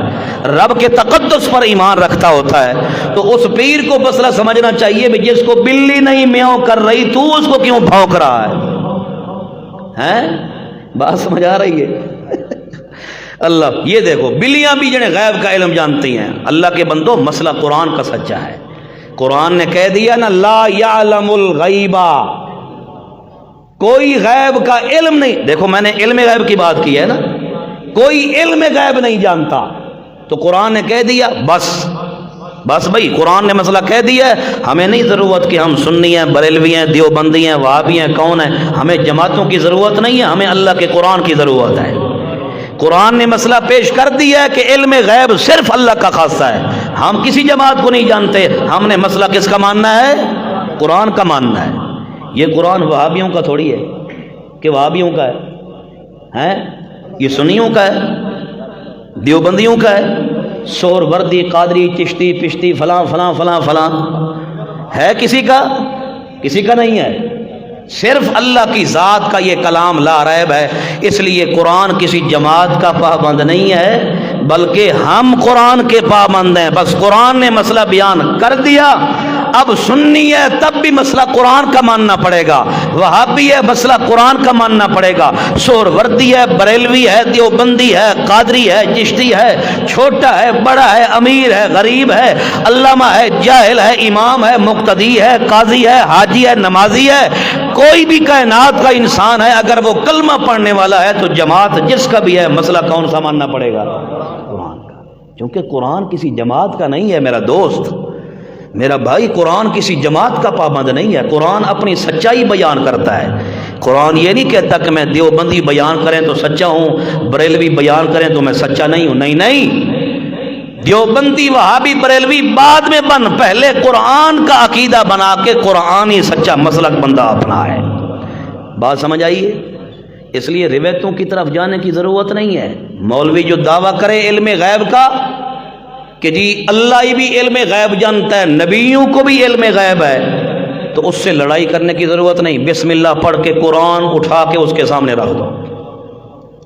رب کے تقدس پر ایمان رکھتا ہوتا ہے۔ تو اس پیر کو مسئلہ سمجھنا چاہیے بھی جس کو بلی نہیں میاؤں کر رہی تو اس کو کیوں بھونک رہا ہے؟ بات سمجھ آ رہی ہے؟ اللہ یہ دیکھو، بلیاں بھی جنہیں غیب کا علم جانتی ہیں۔ اللہ کے بندو، مسئلہ قرآن کا سچا ہے۔ قرآن نے کہہ دیا نا لا یعلم الغیبہ، کوئی غیب کا علم نہیں۔ دیکھو میں نے علم غیب کی بات کی ہے نا، کوئی علم غیب نہیں جانتا، تو قرآن نے کہہ دیا بس بھائی، قرآن نے مسئلہ کہہ دیا ہے۔ ہمیں نہیں ضرورت کہ ہم سنی ہیں، بریلوی ہیں، دیوبندی ہیں، وہابی ہیں، کون ہیں، ہمیں جماعتوں کی ضرورت نہیں ہے، ہمیں اللہ کے قرآن کی ضرورت ہے۔ قرآن نے مسئلہ پیش کر دیا ہے کہ علم غیب صرف اللہ کا خاصہ ہے، ہم کسی جماعت کو نہیں جانتے۔ ہم نے مسئلہ کس کا ماننا ہے؟ قرآن کا ماننا ہے۔ یہ قرآن وہابیوں کا تھوڑی ہے کہ وہابیوں کا ہے، یہ سنیوں کا ہے، دیوبندیوں کا ہے، سور وردی قادری چشتی پشتی فلاں فلاں فلاں فلاں ہے، کسی کا نہیں ہے۔ صرف اللہ کی ذات کا یہ کلام لا ریب ہے، اس لیے قرآن کسی جماعت کا پابند نہیں ہے، بلکہ ہم قرآن کے پابند ہیں۔ بس قرآن نے مسئلہ بیان کر دیا، اب سنی ہے تب بھی مسئلہ قرآن کا ماننا پڑے گا، وہابی ہے مسئلہ قرآن کا ماننا پڑے گا، سور وردی ہے، بریلوی ہے، دیوبندی ہے، قادری ہے، چشتی ہے، چھوٹا ہے، بڑا ہے، امیر ہے، غریب ہے، علامہ ہے، جاہل ہے، امام ہے، مقتدی ہے، قاضی ہے، حاجی ہے، نمازی ہے، کوئی بھی کائنات کا انسان ہے، اگر وہ کلمہ پڑھنے والا ہے تو جماعت جس کا بھی ہے مسئلہ کون سا ماننا پڑے گا؟ قرآن کا، کیونکہ قرآن کسی جماعت کا نہیں ہے میرا دوست، میرا بھائی، قرآن کسی جماعت کا پابند نہیں ہے۔ قرآن اپنی سچائی بیان کرتا ہے۔ قرآن یہ نہیں کہتا کہ میں دیوبندی بیان کریں تو سچا ہوں، بریلوی بیان کریں تو میں سچا نہیں ہوں، نہیں، دیوبندی وہابی بریلوی بعد میں بن، پہلے قرآن کا عقیدہ بنا کے قرآن ہی سچا مسلک بندہ اپنا ہے۔ بات سمجھ آئیے؟ اس لیے روایتوں کی طرف جانے کی ضرورت نہیں ہے۔ مولوی جو دعویٰ کرے علم غیب کا کہ جی اللہ ہی بھی علم غیب جانتا ہے، نبیوں کو بھی علم غیب ہے، تو اس سے لڑائی کرنے کی ضرورت نہیں، بسم اللہ پڑھ کے قرآن اٹھا کے اس کے سامنے رکھ دو۔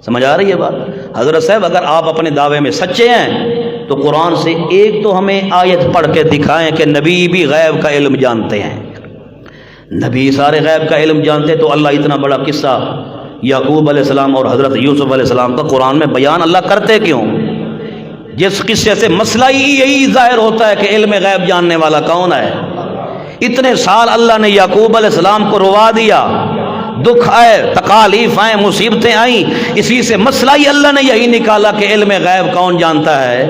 سمجھ آ رہی ہے بات؟ حضرت صاحب اگر آپ اپنے دعوے میں سچے ہیں تو قرآن سے ایک تو ہمیں آیت پڑھ کے دکھائیں کہ نبی بھی غیب کا علم جانتے ہیں۔ نبی سارے غیب کا علم جانتے تو اللہ اتنا بڑا قصہ یعقوب علیہ السلام اور حضرت یوسف علیہ السلام کا قرآن میں بیان اللہ کرتے کیوں؟ جس قصے سے مسئلہ ہی یہی ظاہر ہوتا ہے کہ علم غیب جاننے والا کون ہے۔ اتنے سال اللہ نے یعقوب علیہ السلام کو روا دیا، دکھ آئے، تکالیف آئیں، مصیبتیں آئیں، اسی سے مسئلہ ہی اللہ نے یہی نکالا کہ علم غیب کون جانتا ہے۔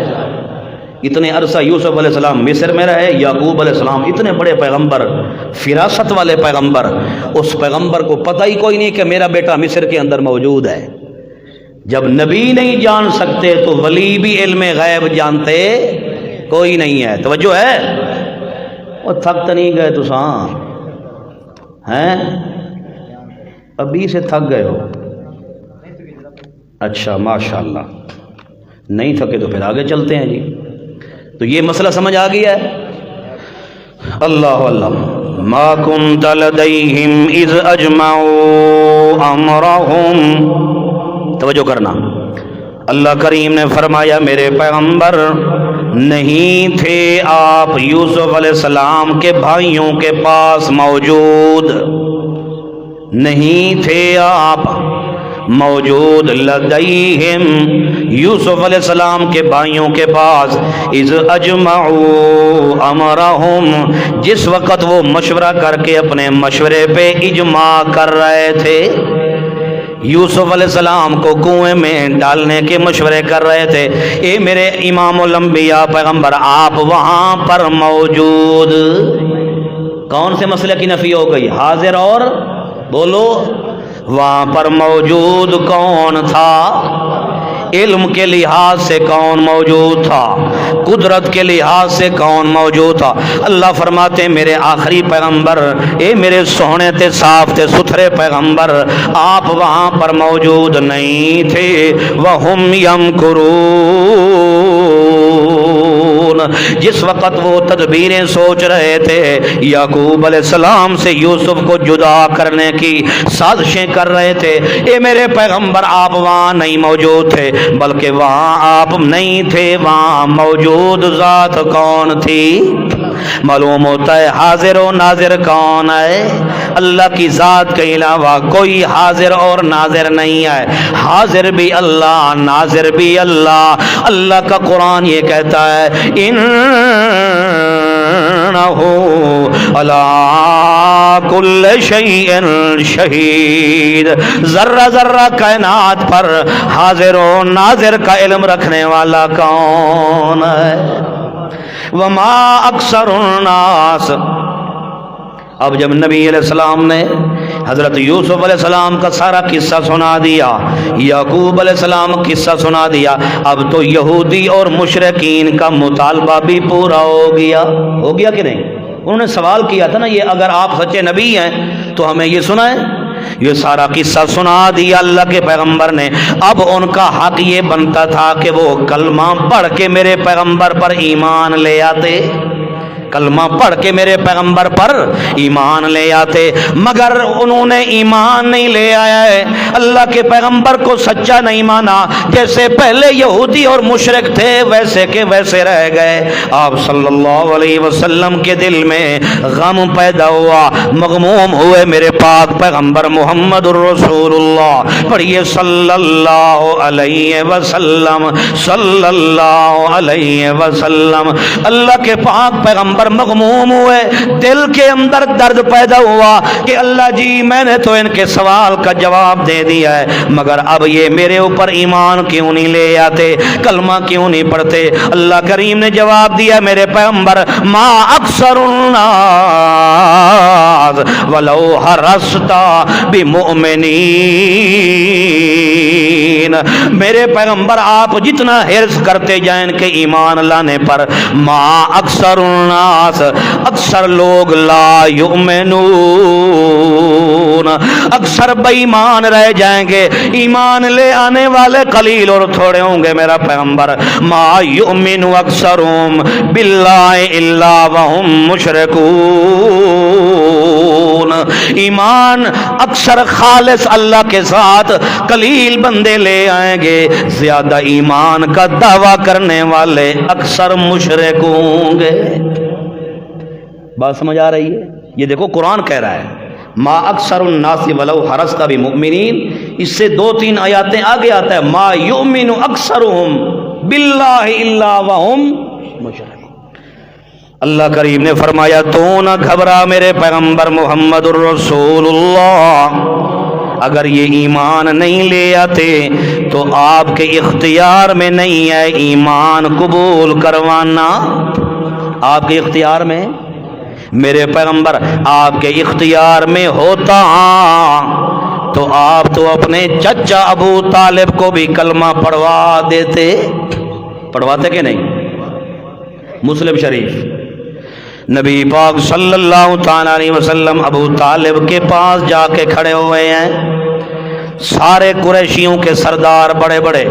اتنے عرصہ یوسف علیہ السلام مصر میں رہے، یعقوب علیہ السلام اتنے بڑے پیغمبر، فراست والے پیغمبر، اس پیغمبر کو پتہ ہی کوئی نہیں کہ میرا بیٹا مصر کے اندر موجود ہے۔ جب نبی نہیں جان سکتے تو ولی بھی علم غیب جانتے کوئی نہیں ہے۔ توجہ ہے؟ وہ تھک تو نہیں گئے تو ہیں؟ ابھی سے تھک گئے ہو؟ اچھا ماشاءاللہ، نہیں تھکے تو پھر آگے چلتے ہیں جی۔ تو یہ مسئلہ سمجھ آ گیا ہے؟ اللہ اللہ ما کنت لدیہم اذ اجمعوا امرہم۔ توجہ کرنا، اللہ کریم نے فرمایا میرے پیغمبر نہیں تھے آپ یوسف علیہ السلام کے بھائیوں کے پاس موجود، نہیں تھے آپ موجود لدیہم یوسف علیہ السلام کے بھائیوں کے پاس، اذ اجمعوا امرہم جس وقت وہ مشورہ کر کے اپنے مشورے پہ اجماع کر رہے تھے۔ یوسف علیہ السلام کو کنویں میں ڈالنے کے مشورے کر رہے تھے، اے میرے امام الانبیاء پیغمبر آپ وہاں پر موجود، کون سے مسئلے کی نفی ہو گئی؟ حاضر اور بولو، وہاں پر موجود کون تھا؟ علم کے لحاظ سے کون موجود تھا؟ قدرت کے لحاظ سے کون موجود تھا؟ اللہ فرماتے ہیں میرے آخری پیغمبر، اے میرے سونے تے صاف تے ستھرے پیغمبر، آپ وہاں پر موجود نہیں تھے۔ وَهُمْ يَمْكُرُونَ، جس وقت وہ تدبیریں سوچ رہے تھے، یعقوب علیہ السلام سے یوسف کو جدا کرنے کی سازشیں کر رہے تھے، اے میرے پیغمبر آپ وہاں نہیں موجود تھے، بلکہ وہاں آپ نہیں تھے، وہاں موجود ذات کون تھی؟ معلوم ہوتا ہے حاضر و ناظر کون ہے؟ اللہ کی ذات کے علاوہ کوئی حاضر اور ناظر نہیں ہے، حاضر بھی اللہ، ناظر بھی اللہ۔ اللہ کا قرآن یہ کہتا ہے انہ علی کل شیء شہید، ذرہ ذرہ کائنات پر حاضر و ناظر کا علم رکھنے والا کون ہے؟ وما اکثر الناس، اب جب نبی علیہ السلام نے حضرت یوسف علیہ السلام کا سارا قصہ سنا دیا، یعقوب علیہ السلام قصہ سنا دیا، اب تو یہودی اور مشرکین کا مطالبہ بھی پورا ہو گیا کہ نہیں؟ انہوں نے سوال کیا تھا نا، یہ اگر آپ سچے نبی ہیں تو ہمیں یہ سنائیں، یہ سارا قصہ سنا دیا اللہ کے پیغمبر نے۔ اب ان کا حق یہ بنتا تھا کہ وہ کلمہ پڑھ کے میرے پیغمبر پر ایمان لے آتے، کلمہ پڑھ کے میرے پیغمبر پر ایمان لے آتے، مگر انہوں نے ایمان نہیں لے آیا ہے، اللہ کے پیغمبر کو سچا نہیں مانا، جیسے پہلے یہودی اور مشرک تھے ویسے کے ویسے رہ گئے۔ آپ صلی اللہ علیہ وسلم کے دل میں غم پیدا ہوا، مغموم ہوئے میرے پاک پیغمبر محمد الرسول اللہ، پڑھیے صلی اللہ علیہ وسلم، صلی اللہ علیہ وسلم۔ اللہ کے پاک پیغمبر مغموم ہوئے، دل کے اندر درد پیدا ہوا کہ اللہ جی میں نے تو ان کے سوال کا جواب دے دیا ہے، مگر اب یہ میرے اوپر ایمان کیوں نہیں لے آتے، کلمہ کیوں نہیں پڑھتے؟ اللہ کریم نے جواب دیا میرے پیغمبر ما اکثر الناس ولو حرصت بمؤمنین، میرے پیغمبر آپ جتنا حرص کرتے جائیں کہ ایمان لانے پر، ما اکثر الناس، اکثر لوگ لا یؤمنون، اکثر بے ایمان رہ جائیں گے، ایمان لے آنے والے قلیل اور تھوڑے ہوں گے میرا پیغمبر۔ ما یؤمن اکثرهم باللہ الا وهم مشرکون، ایمان اکثر خالص اللہ کے ساتھ قلیل بندے لے آئیں گے، زیادہ ایمان کا دعویٰ کرنے والے اکثر مشرک ہوں گے۔ بات سمجھ آ رہی ہے؟ یہ دیکھو قرآن کہہ رہا ہے ما اکثر الناس ولو حرصت بمؤمنین، اس سے 2-3 آیاتیں آگے آتا ہے ما یؤمن اکثرهم باللہ الا وهم مشرکون۔ اللہ کریم نے فرمایا تو نہ گھبرا میرے پیغمبر محمد الرسول اللہ، اگر یہ ایمان نہیں لے آتے تو آپ کے اختیار میں نہیں ہے ایمان قبول کروانا، آپ کے اختیار میں، میرے پیغمبر آپ کے اختیار میں ہوتا تو آپ تو اپنے چچا ابو طالب کو بھی کلمہ پڑھوا دیتے، پڑھواتے کہ نہیں؟ مسلم شریف، نبی پاک صلی اللہ تعالی علیہ وسلم ابو طالب کے پاس جا کے کھڑے ہوئے ہیں، سارے قریشیوں کے سردار بڑے بڑے،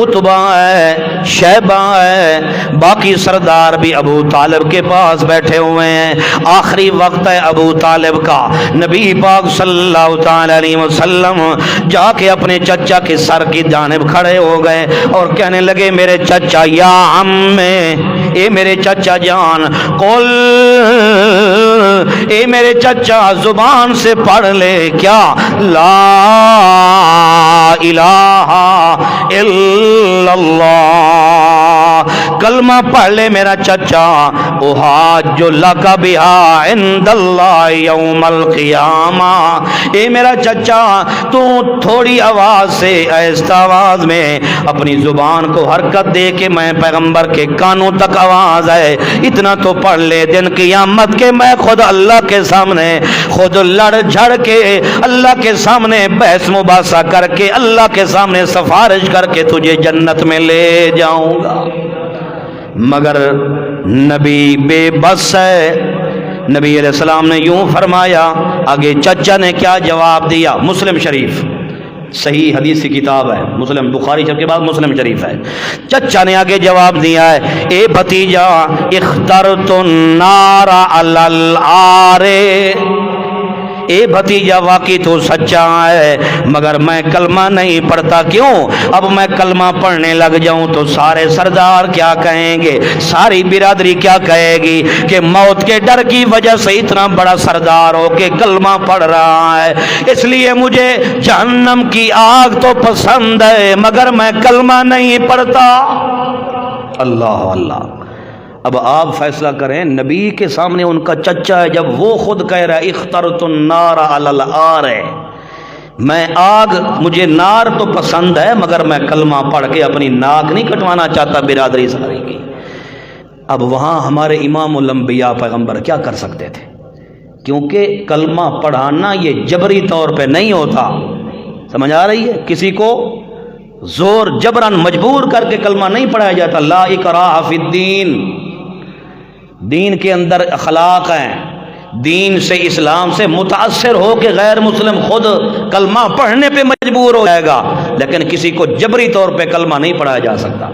عتبہ ہے، شیبہ ہے، باقی سردار بھی ابو طالب کے پاس بیٹھے ہوئے ہیں، آخری وقت ہے ابو طالب کا، نبی پاک صلی اللہ تعالی علیہ وسلم جا کے اپنے چچا کے سر کی جانب کھڑے ہو گئے اور کہنے لگے میرے چچا یا عم، اے میرے چچا جان، قل، اے میرے چچا زبان سے پڑھ لے کیا لا الہ الا اللہ، کلمہ پڑھ لے میرا چچا، احاج لک بہا عند اللہ یوم القیامہ۔ اے میرا چچا تو تھوڑی آواز سے، آہستہ آواز میں اپنی زبان کو حرکت دے کے، میں پیغمبر کے کانوں تک آواز ہے، اتنا تو پڑھ لے، دن قیامت کے میں خود اللہ کے سامنے خود لڑ جھڑ کے، اللہ کے سامنے بحث مباحثہ کر کے، اللہ کے سامنے سفارش کر کے تجھے جنت میں لے جاؤں گا۔ مگر نبی بے بس ہے۔ نبی علیہ السلام نے یوں فرمایا، آگے چچا نے کیا جواب دیا؟ مسلم شریف صحیح حدیث کی کتاب ہے، مسلم بخاری شریف کے بعد مسلم شریف ہے۔ چچا نے آگے جواب دیا ہے، اے بھتیجا اخترت النار علی العار، اے بھتیجا واقعی تو سچا ہے، مگر میں کلمہ نہیں پڑھتا۔ کیوں؟ اب میں کلمہ پڑھنے لگ جاؤں تو سارے سردار کیا کہیں گے، ساری برادری کیا کہے گی کہ موت کے ڈر کی وجہ سے اتنا بڑا سردار ہو کے کلمہ پڑھ رہا ہے، اس لیے مجھے جہنم کی آگ تو پسند ہے مگر میں کلمہ نہیں پڑھتا۔ اللہ اللہ۔ اب آپ فیصلہ کریں، نبی کے سامنے ان کا چچا ہے، جب وہ خود کہہ رہا ہے اخترت النار علی العار، میں آگ، مجھے نار تو پسند ہے مگر میں کلمہ پڑھ کے اپنی ناک نہیں کٹوانا چاہتا برادری ساری کی۔ اب وہاں ہمارے امام الانبیاء پیغمبر کیا کر سکتے تھے؟ کیونکہ کلمہ پڑھانا یہ جبری طور پہ نہیں ہوتا، سمجھ آ رہی ہے؟ کسی کو زور جبرن مجبور کر کے کلمہ نہیں پڑھایا جاتا۔ لا اکراہ فی الدین، دین کے اندر اخلاق ہیں، دین سے، اسلام سے متاثر ہو کے غیر مسلم خود کلمہ پڑھنے پہ مجبور ہو جائے گا، لیکن کسی کو جبری طور پہ کلمہ نہیں پڑھایا جا سکتا۔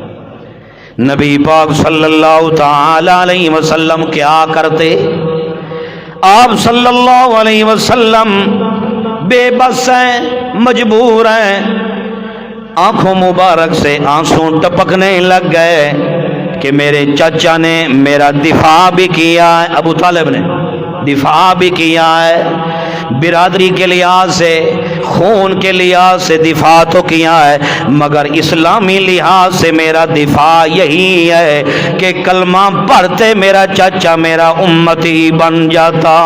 نبی پاک صلی اللہ تعالی علیہ وسلم کیا کرتے؟ آپ صلی اللہ علیہ وسلم بے بس ہیں، مجبور ہیں، آنکھوں مبارک سے آنسو ٹپکنے لگ گئے کہ میرے چچا نے میرا دفاع بھی کیا ہے، ابو طالب نے دفاع بھی کیا ہے، برادری کے لحاظ سے، خون کے لحاظ سے دفاع تو کیا ہے، مگر اسلامی لحاظ سے میرا دفاع یہی ہے کہ کلمہ پڑھتے میرا چچا میرا امتی بن جاتا۔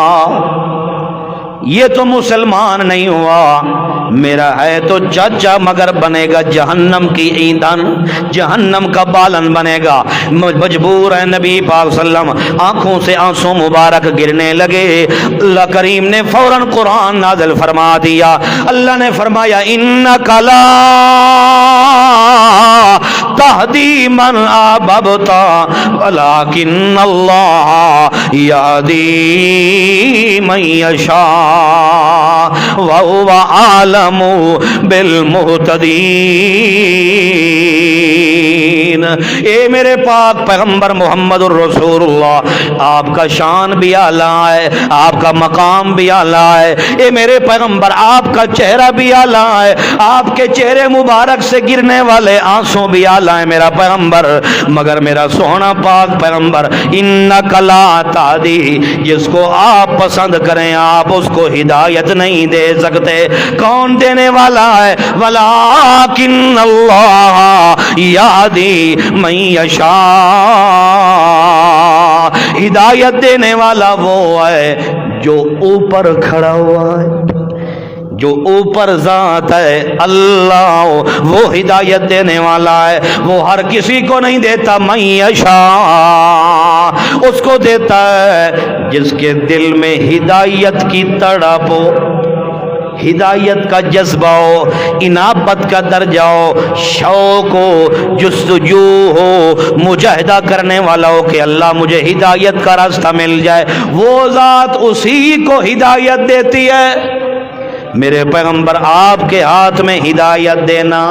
یہ تو مسلمان نہیں ہوا، میرا ہے تو چچا مگر بنے گا جہنم کی ایندھن، جہنم کا بالن بنے گا۔ مجبور ہے نبی پاک صلی اللہ علیہ وسلم، آنکھوں سے آنسو مبارک گرنے لگے۔ اللہ کریم نے فوراً قرآن نازل فرما دیا، اللہ نے فرمایا انک لا تہدی من احببت ولکن اللہ یہدی من یشاء وَهُوَ عَالَمُ بِالْمُهْتَدِينَ۔ اے میرے پاک پیغمبر محمد الرسول اللہ، آپ کا شان بھی اعلیٰ ہے، آپ کا مقام بھی اعلیٰ ہے۔ اے میرے پیغمبر آپ کا چہرہ بھی اعلیٰ ہے، آپ کے چہرے مبارک سے گرنے والے آنسو بھی اعلیٰ ہے میرا پیغمبر، مگر میرا سونا پاک پیغمبر انک لا تہدی، جس کو آپ پسند کریں آپ اس کو ہدایت نہیں دے سکتے۔ کون دینے والا ہے؟ ولیکن اللہ یہدی من یشاء، ہدایت دینے والا وہ ہے جو اوپر کھڑا ہوا ہے، جو اوپر ذات ہے اللہ، وہ ہدایت دینے والا ہے، وہ ہر کسی کو نہیں دیتا، من یشاء اس کو دیتا ہے جس کے دل میں ہدایت کی تڑپ ہو، ہدایت کا جذبہ ہو، انابت کا درجہ ہو، شوق ہو، جستجو ہو، مجاہدہ کرنے والا ہو کہ اللہ مجھے ہدایت کا راستہ مل جائے، وہ ذات اسی کو ہدایت دیتی ہے۔ میرے پیغمبر آپ کے ہاتھ میں ہدایت دینا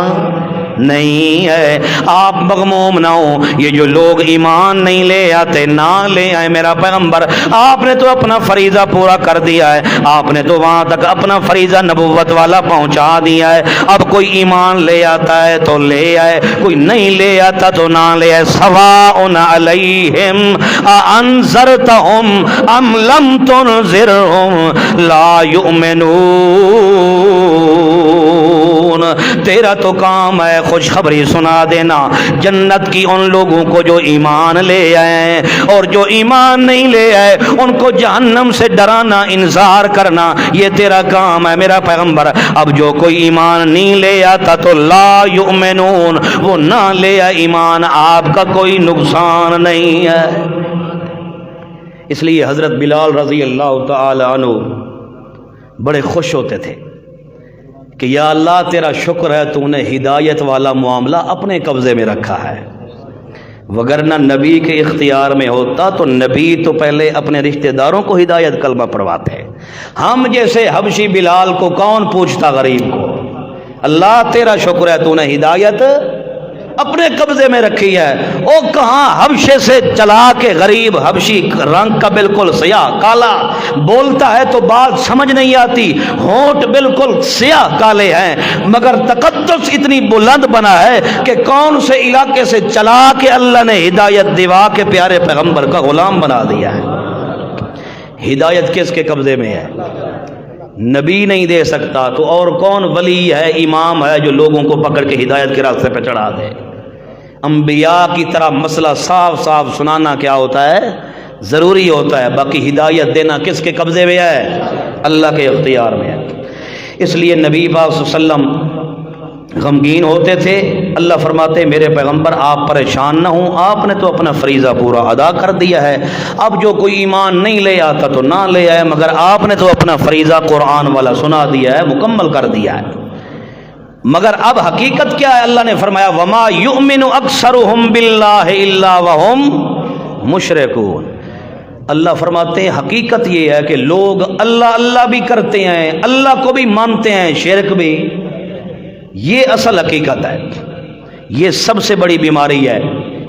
نہیں ہے، آپ مغموم نہ ہو۔ یہ جو لوگ ایمان نہیں لے آتے، نہ لے آئے میرا پیغمبر، آپ نے تو اپنا فریضہ پورا کر دیا ہے، آپ نے تو وہاں تک اپنا فریضہ نبوت والا پہنچا دیا ہے۔ اب کوئی ایمان لے آتا ہے تو لے آئے، کوئی نہیں لے آتا تو نہ لے آئے۔ سواء علیہم اانذرتہم ام لم تنذرہم لا یؤمنون۔ تیرا تو کام ہے خوشخبری سنا دینا جنت کی ان لوگوں کو جو ایمان لے آئے، اور جو ایمان نہیں لے آئے ان کو جہنم سے ڈرانا، انذار کرنا، یہ تیرا کام ہے میرا پیغمبر۔ اب جو کوئی ایمان نہیں لے آتا تو لا یؤمنون، وہ نہ لے آئے ایمان، آپ کا کوئی نقصان نہیں ہے۔ اس لیے حضرت بلال رضی اللہ تعالی عنہ بڑے خوش ہوتے تھے کہ یا اللہ تیرا شکر ہے تو نے ہدایت والا معاملہ اپنے قبضے میں رکھا ہے، وگرنہ نبی کے اختیار میں ہوتا تو نبی تو پہلے اپنے رشتہ داروں کو ہدایت کلمہ پڑھواتے۔ ہم جیسے حبشی بلال کو کون پوچھتا غریب کو؟ اللہ تیرا شکر ہے تو نے ہدایت اپنے قبضے میں رکھی ہے۔ او کہاں حبشے سے چلا کے غریب حبشی، رنگ کا بالکل سیاہ کالا، بولتا ہے تو بات سمجھ نہیں آتی، ہونٹ بالکل سیاہ کالے ہیں، مگر تقدس اتنی بلند بنا ہے کہ کون سے علاقے سے چلا کے اللہ نے ہدایت دوا کے پیارے پیغمبر کا غلام بنا دیا ہے۔ ہدایت کس کے قبضے میں ہے؟ نبی نہیں دے سکتا تو اور کون ولی ہے، امام ہے جو لوگوں کو پکڑ کے ہدایت کے راستے پہ چڑھا دے؟ انبیاء کی طرح مسئلہ صاف صاف سنانا کیا ہوتا ہے؟ ضروری ہوتا ہے، باقی ہدایت دینا کس کے قبضے میں ہے؟ اللہ کے اختیار میں ہے۔ اس لیے نبی پاک صلی اللہ علیہ وسلم غمگین ہوتے تھے۔ اللہ فرماتے میرے پیغمبر آپ پریشان نہ ہوں، آپ نے تو اپنا فریضہ پورا ادا کر دیا ہے، اب جو کوئی ایمان نہیں لے آتا تو نہ لے آئے، مگر آپ نے تو اپنا فریضہ قرآن والا سنا دیا ہے، مکمل کر دیا ہے۔ مگر اب حقیقت کیا ہے؟ اللہ نے فرمایا وما یؤمن اکثرهم باللہ الا وهم مشرکون۔ اللہ فرماتے ہیں حقیقت یہ ہے کہ لوگ اللہ اللہ بھی کرتے ہیں، اللہ کو بھی مانتے ہیں، شرک بھی، یہ اصل حقیقت ہے۔ یہ سب سے بڑی بیماری ہے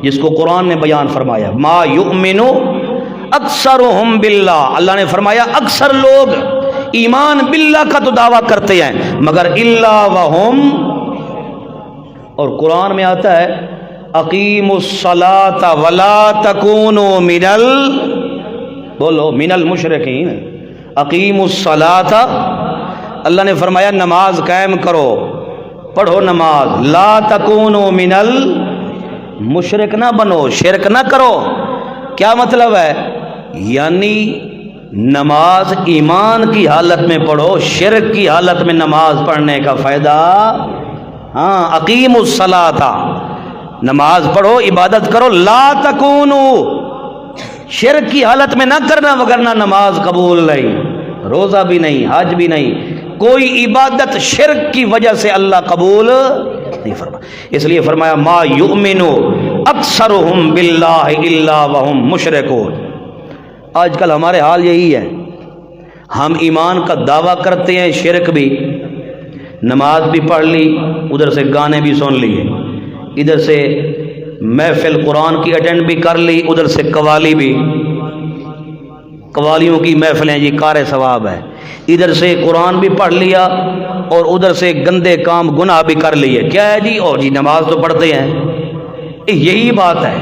جس کو قرآن نے بیان فرمایا، ما یؤمن اکثرهم باللہ، اللہ نے فرمایا اکثر لوگ ایمان باللہ کا تو دعویٰ کرتے ہیں مگر الا وہم، اور قرآن میں آتا ہے اقیموا الصلاۃ ولا تکونوا من المشرکین، اقیموا الصلاۃ، اللہ نے فرمایا نماز قائم کرو، پڑھو نماز، لا تکونوا من المشرک، نہ بنو، شرک نہ کرو۔ کیا مطلب ہے؟ یعنی نماز ایمان کی حالت میں پڑھو، شرک کی حالت میں نماز پڑھنے کا فائدہ، ہاں اقیموا الصلاۃ، نماز پڑھو، عبادت کرو، لا تکونوا، شرک کی حالت میں نہ کرنا، وگرنہ نماز قبول نہیں، روزہ بھی نہیں، حج بھی نہیں، کوئی عبادت شرک کی وجہ سے اللہ قبول نہیں فرما۔ اس لیے فرمایا ما یؤمن اکثرهم باللہ الا وهم مشرکون۔ آج کل ہمارے حال یہی ہے، ہم ایمان کا دعویٰ کرتے ہیں، شرک بھی، نماز بھی پڑھ لی، ادھر سے گانے بھی سن لیے، ادھر سے محفل قرآن کی اٹینڈ بھی کر لی، ادھر سے قوالی بھی، قوالیوں کی محفلیں جی کار ثواب ہے، ادھر سے قرآن بھی پڑھ لیا اور ادھر سے گندے کام گناہ بھی کر لیے، کیا ہے جی؟ اور جی نماز تو پڑھتے ہیں۔ یہی بات ہے،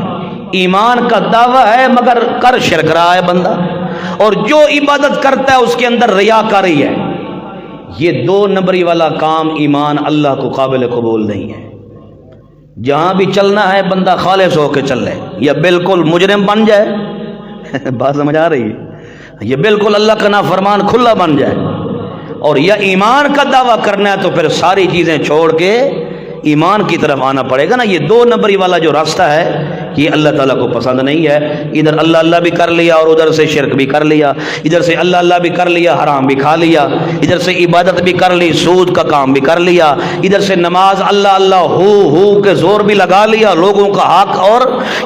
ایمان کا دعویٰ ہے مگر کر شرک رہا ہے بندہ، اور جو عبادت کرتا ہے اس کے اندر ریاکاری ہے۔ یہ دو نمبری والا کام ایمان اللہ کو قابل قبول نہیں ہے۔ جہاں بھی چلنا ہے بندہ خالص ہو کے چل لے، یا بالکل مجرم بن جائے، بات سمجھ آ رہی ہے؟ یہ بالکل اللہ کا نافرمان کھلا بن جائے، اور یا ایمان کا دعویٰ کرنا ہے تو پھر ساری چیزیں چھوڑ کے ایمان کی طرف آنا پڑے گا نا۔ یہ دو نمبری والا جو راستہ ہے یہ اللہ تعالیٰ کو پسند نہیں ہے۔ ادھر اللہ اللہ بھی کر لیا اور ادھر سے شرک بھی کر لیا، ادھر سے اللہ اللہ بھی کر لیا، حرام بھی کھا لیا، ادھر سے عبادت بھی کر لی، سود کا کام بھی کر لیا، ادھر سے نماز اللہ اللہ ہو کے زور بھی لگا لیا، لوگوں کا حق اور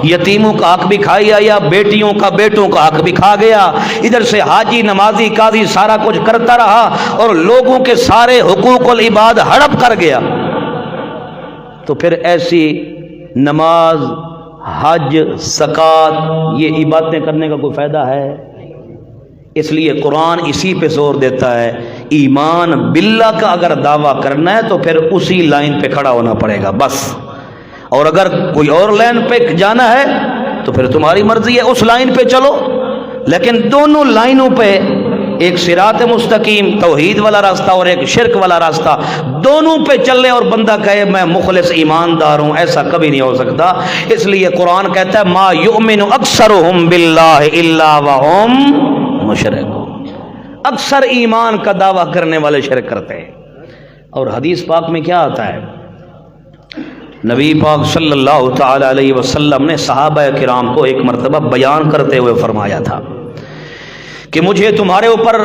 یتیموں کا حق بھی کھایا، یا بیٹیوں کا بیٹوں کا حق بھی کھا گیا، ادھر سے حاجی نمازی قاضی سارا کچھ کرتا رہا اور لوگوں کے سارے حقوق العباد ہڑپ کر گیا۔ تو پھر ایسی نماز، حج، زکوٰۃ، یہ عبادتیں کرنے کا کوئی فائدہ ہے؟ اس لیے قرآن اسی پہ زور دیتا ہے، ایمان باللہ کا اگر دعویٰ کرنا ہے تو پھر اسی لائن پہ کھڑا ہونا پڑے گا بس، اور اگر کوئی اور لائن پہ جانا ہے تو پھر تمہاری مرضی ہے، اس لائن پہ چلو، لیکن دونوں لائنوں پہ ایک صراط مستقیم توحید والا راستہ اور ایک شرک والا راستہ، دونوں پہ چلے اور بندہ کہے میں مخلص ایماندار ہوں، ایسا کبھی نہیں ہو سکتا۔ اس لیے قرآن کہتا ہے ما یؤمن اکثرهم باللہ الا وہم مشرکون، اکثر ایمان کا دعویٰ کرنے والے شرک کرتے ہیں۔ اور حدیث پاک میں کیا آتا ہے؟ نبی پاک صلی اللہ تعالی علیہ وسلم نے صحابہ کرام کو ایک مرتبہ بیان کرتے ہوئے فرمایا تھا کہ مجھے تمہارے اوپر،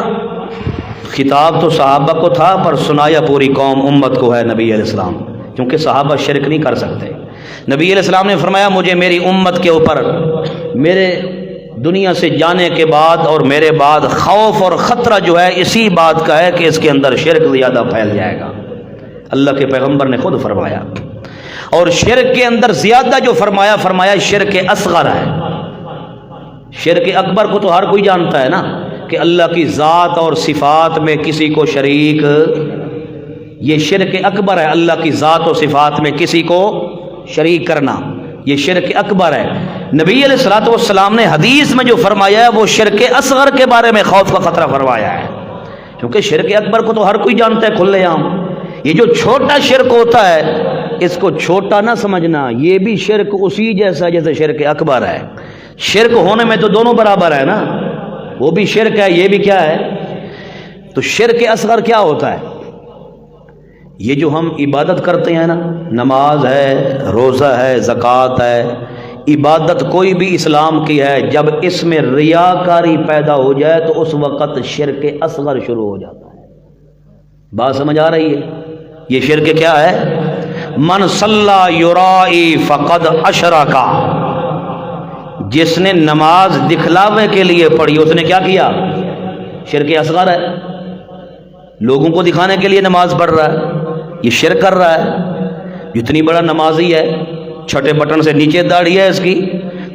خطاب تو صحابہ کو تھا پر سنایا پوری قوم امت کو ہے نبی علیہ السلام، کیونکہ صحابہ شرک نہیں کر سکتے۔ نبی علیہ السلام نے فرمایا مجھے میری امت کے اوپر میرے دنیا سے جانے کے بعد اور میرے بعد خوف اور خطرہ جو ہے اسی بات کا ہے کہ اس کے اندر شرک زیادہ پھیل جائے گا۔ اللہ کے پیغمبر نے خود فرمایا، اور شرک کے اندر زیادہ جو فرمایا شرک اصغر ہے۔ شرک اکبر کو تو ہر کوئی جانتا ہے نا، کہ اللہ کی ذات اور صفات میں کسی کو شریک، یہ شرک اکبر ہے، اللہ کی ذات و صفات میں کسی کو شریک کرنا، یہ شرک اکبر ہے۔ نبی علیہ الصلوۃ والسلام نے حدیث میں جو فرمایا ہے وہ شرک اصغر کے بارے میں خوف کا خطرہ فرمایا ہے، کیونکہ شرک اکبر کو تو ہر کوئی جانتا ہے کھلے عام۔ یہ جو چھوٹا شرک ہوتا ہے اس کو چھوٹا نہ سمجھنا، یہ بھی شرک اسی جیسا جیسے شرک اکبر ہے۔ شرک ہونے میں تو دونوں برابر ہے نا، وہ بھی شرک ہے یہ بھی کیا ہے۔ تو شرک اصغر کیا ہوتا ہے؟ یہ جو ہم عبادت کرتے ہیں نا، نماز ہے، روزہ ہے، زکوٰۃ ہے، عبادت کوئی بھی اسلام کی ہے، جب اس میں ریاکاری پیدا ہو جائے تو اس وقت شرک اصغر شروع ہو جاتا ہے۔ بات سمجھ آ رہی ہے؟ یہ شرک کیا ہے؟ من صلی یرائی فقد اشرک، جس نے نماز دکھلاوے کے لیے پڑھی اس نے کیا کیا؟ شرک اصغر ہے۔ لوگوں کو دکھانے کے لیے نماز پڑھ رہا ہے، یہ شرک کر رہا ہے۔ جتنی بڑا نمازی ہے، چھٹے بٹن سے نیچے داڑھی ہے اس کی،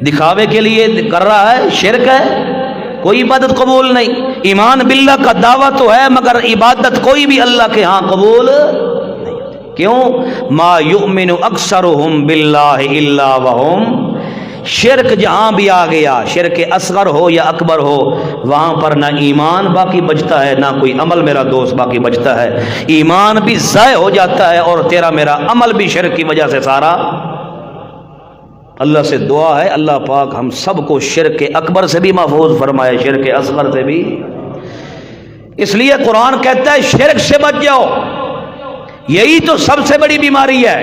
دکھاوے کے لیے کر رہا ہے، شرک ہے، کوئی عبادت قبول نہیں۔ ایمان باللہ کا دعویٰ تو ہے مگر عبادت کوئی بھی اللہ کے ہاں قبول نہیں۔ کیوں؟ ما یؤمن اکثرهم باللہ الا وہم، شرک جہاں بھی آ گیا، شرک اصغر ہو یا اکبر ہو، وہاں پر نہ ایمان باقی بچتا ہے نہ کوئی عمل میرا دوست باقی بچتا ہے، ایمان بھی ضائع ہو جاتا ہے اور تیرا میرا عمل بھی شرک کی وجہ سے سارا۔ اللہ سے دعا ہے اللہ پاک ہم سب کو شرک اکبر سے بھی محفوظ فرمائے، شرک اصغر سے بھی۔ اس لیے قرآن کہتا ہے شرک سے بچ جاؤ، یہی تو سب سے بڑی بیماری ہے۔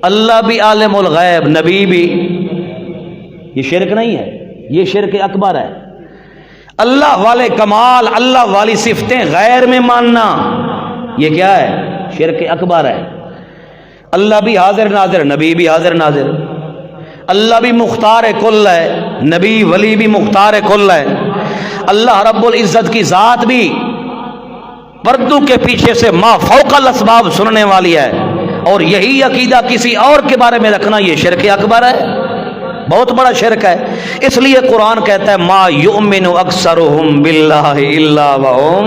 اللہ بھی عالم الغیب، نبی بھی، یہ شرک نہیں ہے، یہ شرک اکبر ہے۔ اللہ والے کمال، اللہ والی صفتیں غیر میں ماننا، یہ کیا ہے؟ شرک اکبر ہے۔ اللہ بھی حاضر ناظر، نبی بھی حاضر ناظر، اللہ بھی مختار کل ہے، نبی ولی بھی مختار کل ہے، اللہ رب العزت کی ذات بھی پردوں کے پیچھے سے ما فوق الاسباب سننے والی ہے، اور یہی عقیدہ کسی اور کے بارے میں رکھنا یہ شرک اکبر ہے، بہت بڑا شرک ہے۔ اس لیے قرآن کہتا ہے ما یؤمن اکثرهم باللہ الا وہم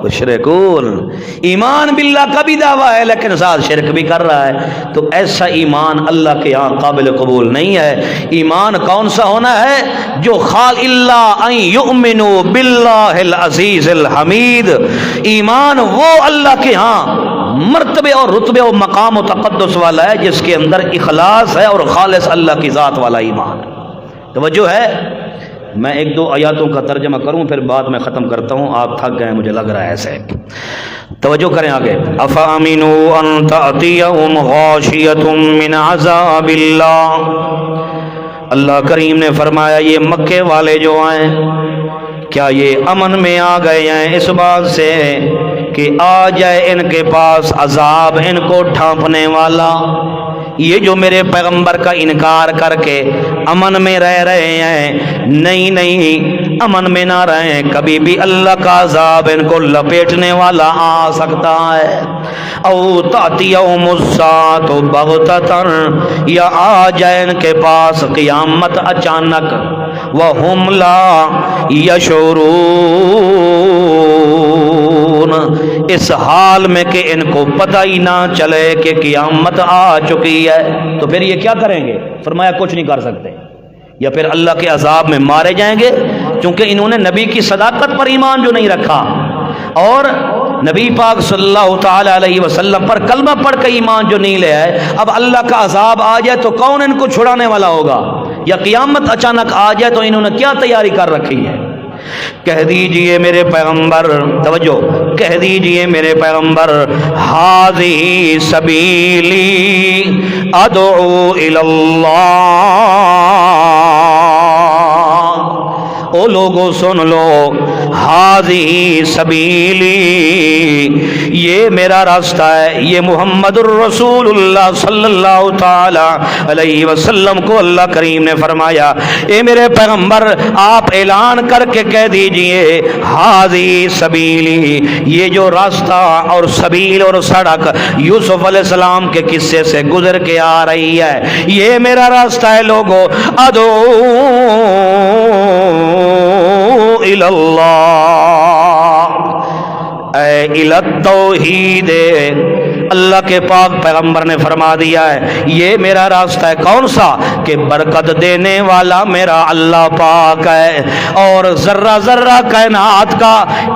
مشرکون، ایمان باللہ کا بھی دعویٰ ہے لیکن ساتھ شرک بھی کر رہا ہے، تو ایسا ایمان اللہ کے ہاں قابل قبول نہیں ہے۔ ایمان کون سا ہونا ہے؟ جو خال اللہ ان یؤمنوا باللہ العزیز الحمید، ایمان وہ اللہ کے ہاں مرتبے اور رتبے اور مقام و تقدس والا ہے جس کے اندر اخلاص ہے اور خالص اللہ کی ذات والا ایمان ہے۔ توجہ ہے؟ میں ایک دو آیاتوں کا ترجمہ کروں پھر بعد میں ختم کرتا ہوں، آپ تھک گئے مجھے لگ رہا ہے ایسے۔ توجہ کریں آگے، افامنوا ان تأتیہم غاشیۃ من عذاب اللہ، اللہ کریم نے فرمایا یہ مکے والے جو آئیں کیا یہ امن میں آ گئے ہیں اس بات سے کہ آ جائے ان کے پاس عذاب ان کو ڈھانپنے والا؟ یہ جو میرے پیغمبر کا انکار کر کے امن میں رہ رہے ہیں، نہیں نہیں، امن میں نہ رہیں، کبھی بھی اللہ کا عذاب ان کو لپیٹنے والا آ سکتا ہے۔ او تأتیہم الساعۃ بغتۃ، یا آ جائے ان کے پاس قیامت اچانک، وہم لا یشعرون، اس حال میں کہ ان کو پتہ ہی نہ چلے کہ قیامت آ چکی ہے۔ تو پھر یہ کیا کریں گے؟ فرمایا کچھ نہیں کر سکتے، یا پھر اللہ کے عذاب میں مارے جائیں گے چونکہ انہوں نے نبی کی صداقت پر ایمان جو نہیں رکھا اور نبی پاک صلی اللہ تعالی علیہ وسلم پر کلمہ پڑھ کے ایمان جو نہیں لے آئے، اب اللہ کا عذاب آ جائے تو کون ان کو چھڑانے والا ہوگا؟ یا قیامت اچانک آ جائے تو انہوں نے کیا تیاری کر رکھی ہے؟ کہہ دیجئے میرے پیغمبر، توجہ، کہہ دیجئے میرے پیغمبر، ھذی سبیلی ادعو الی اللہ، او لوگو سن لو، ھذی سبیلی، یہ میرا راستہ ہے۔ یہ محمد الرسول اللہ صلی اللہ تعالی علیہ وسلم کو اللہ کریم نے فرمایا، اے میرے پیغمبر آپ اعلان کر کے کہہ دیجئے ھذی سبیلی، یہ جو راستہ اور سبیل اور سڑک یوسف علیہ السلام کے قصے سے گزر کے آ رہی ہے، یہ میرا راستہ ہے لوگو، ادعو الی اللہ، اے الی التوحید۔ اللہ کے پاک پیغمبر نے فرما دیا ہے یہ میرا راستہ ہے، کون سا؟ کہ برکت دینے والا میرا اللہ پاک ہے، اور ذرہ ذرہ کائنات کا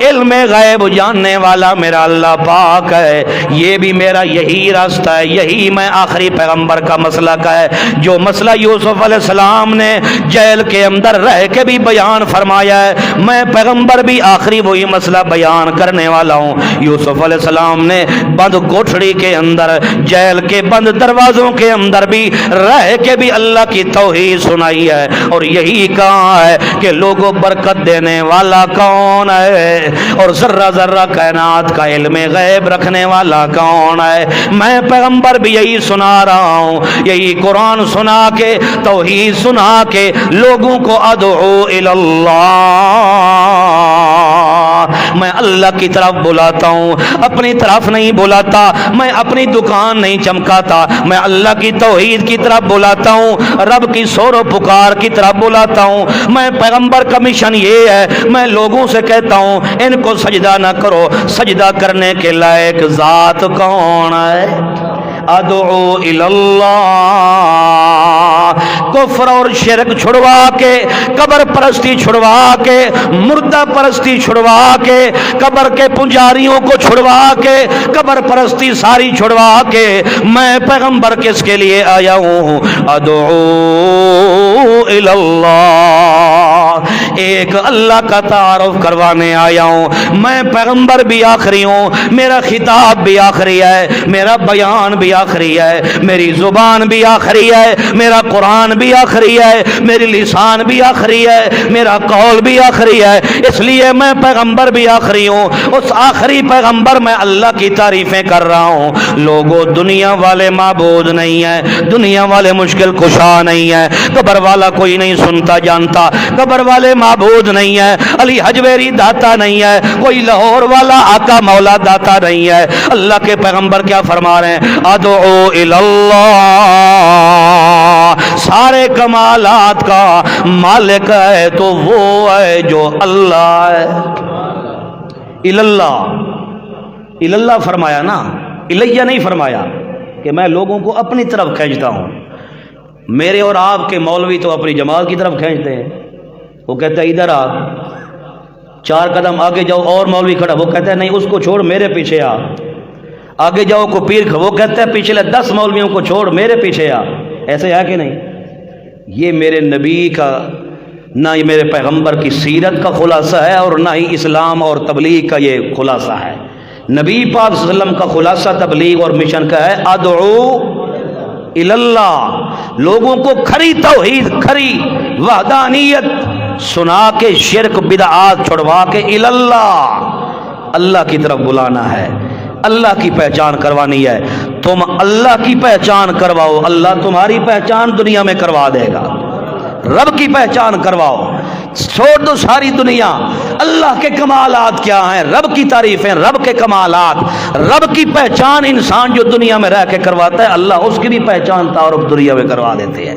علم غیب جاننے والا میرا اللہ پاک ہے، یہ بھی میرا یہی راستہ ہے، یہی میں آخری پیغمبر کا مسلک ہے، جو مسئلہ یوسف علیہ السلام نے جیل کے اندر رہ کے بھی بیان فرمایا ہے، میں پیغمبر بھی آخری وہی مسئلہ بیان کرنے والا ہوں۔ یوسف علیہ السلام نے بند کوٹھڑی کے اندر، جیل کے بند دروازوں کے اندر بھی رہ کے بھی اللہ کی توحید سنائی ہے، اور یہی کہا ہے کہ لوگوں برکت دینے والا کون ہے اور ذرہ ذرہ کائنات کا علم غیب رکھنے والا کون ہے۔ میں پیغمبر بھی یہی سنا رہا ہوں، یہی قرآن سنا کے، توحید سنا کے لوگوں کو ادعو الی اللہ، میں اللہ کی طرف بلاتا ہوں، اپنی طرف نہیں بلاتا، میں اپنی دکان نہیں چمکاتا، میں اللہ کی توحید کی طرف بلاتا ہوں، رب کی سور و پکار کی طرف بلاتا ہوں۔ میں پیغمبر کا مشن یہ ہے، میں لوگوں سے کہتا ہوں ان کو سجدہ نہ کرو، سجدہ کرنے کے لائق ذات کون ہے؟ ادعو الی اللہ، کفر اور شرک چھڑوا کے، قبر پرستی چھڑوا کے، مردہ پرستی چھڑوا کے، قبر کے پجاریوں کو چھڑوا کے، قبر پرستی ساری چھڑوا کے، میں پیغمبر کس کے لیے آیا ہوں؟ ادعو الی اللہ، ایک اللہ کا تعارف کروانے آیا ہوں۔ میں پیغمبر بھی آخری ہوں، میرا خطاب بھی آخری ہے، میرا بیان بھی آخری ہے، میری زبان بھی آخری ہے، میرا قرآن بھی آخری ہے، میری لسان بھی آخری ہے، میرا قول بھی آخری ہے، اس لیے میں پیغمبر بھی آخری ہوں۔ اس آخری پیغمبر میں اللہ کی تعریفیں کر رہا ہوں۔ لوگوں دنیا والے معبود نہیں ہیں، دنیا والے مشکل کشا نہیں ہیں، قبر والا کوئی نہیں سنتا جانتا، قبر والے معبود نہیں ہے، علی حجویری داتا نہیں ہے، کوئی لاہور والا آقا مولا داتا نہیں ہے۔ اللہ کے پیغمبر کیا فرما رہے ہیں؟ ادعو الی اللہ، سارے کمالات کا مالک ہے تو وہ ہے جو اللہ ہے۔ الی اللہ فرمایا نا، الیہ نہیں فرمایا کہ میں لوگوں کو اپنی طرف کھینچتا ہوں۔ میرے اور آپ کے مولوی تو اپنی جماعت کی طرف کھینچتے ہیں، وہ کہتا ہے ادھر آ، 4 قدم آگے جاؤ اور مولوی کھڑا، وہ کہتا ہے نہیں اس کو چھوڑ میرے پیچھے آ، آگے جاؤ کو پیر، وہ کہتا ہے پچھلے 10 مولویوں کو چھوڑ میرے پیچھے آ۔ ایسے ہے کہ نہیں؟ یہ میرے نبی کا، نہ یہ میرے پیغمبر کی سیرت کا خلاصہ ہے، اور نہ ہی اسلام اور تبلیغ کا یہ خلاصہ ہے۔ نبی پاک صلی اللہ علیہ وسلم کا خلاصہ تبلیغ اور مشن کا ہے ادعو الی اللہ، لوگوں کو کھری توحید، کھری وحدانیت سنا کے، شرک بدعات چھڑوا کے الی اللہ، اللہ کی طرف بلانا ہے، اللہ کی پہچان کروانی ہے۔ تم اللہ کی پہچان کرواؤ، اللہ تمہاری پہچان دنیا میں کروا دے گا۔ رب کی پہچان کرواؤ، چھوڑ دو ساری دنیا، اللہ کے کمالات کیا ہیں، رب کی تعریفیں، رب کے کمالات، رب کی پہچان انسان جو دنیا میں رہ کے کرواتا ہے، اللہ اس کی بھی پہچان تعارف دنیا میں کروا دیتے ہیں۔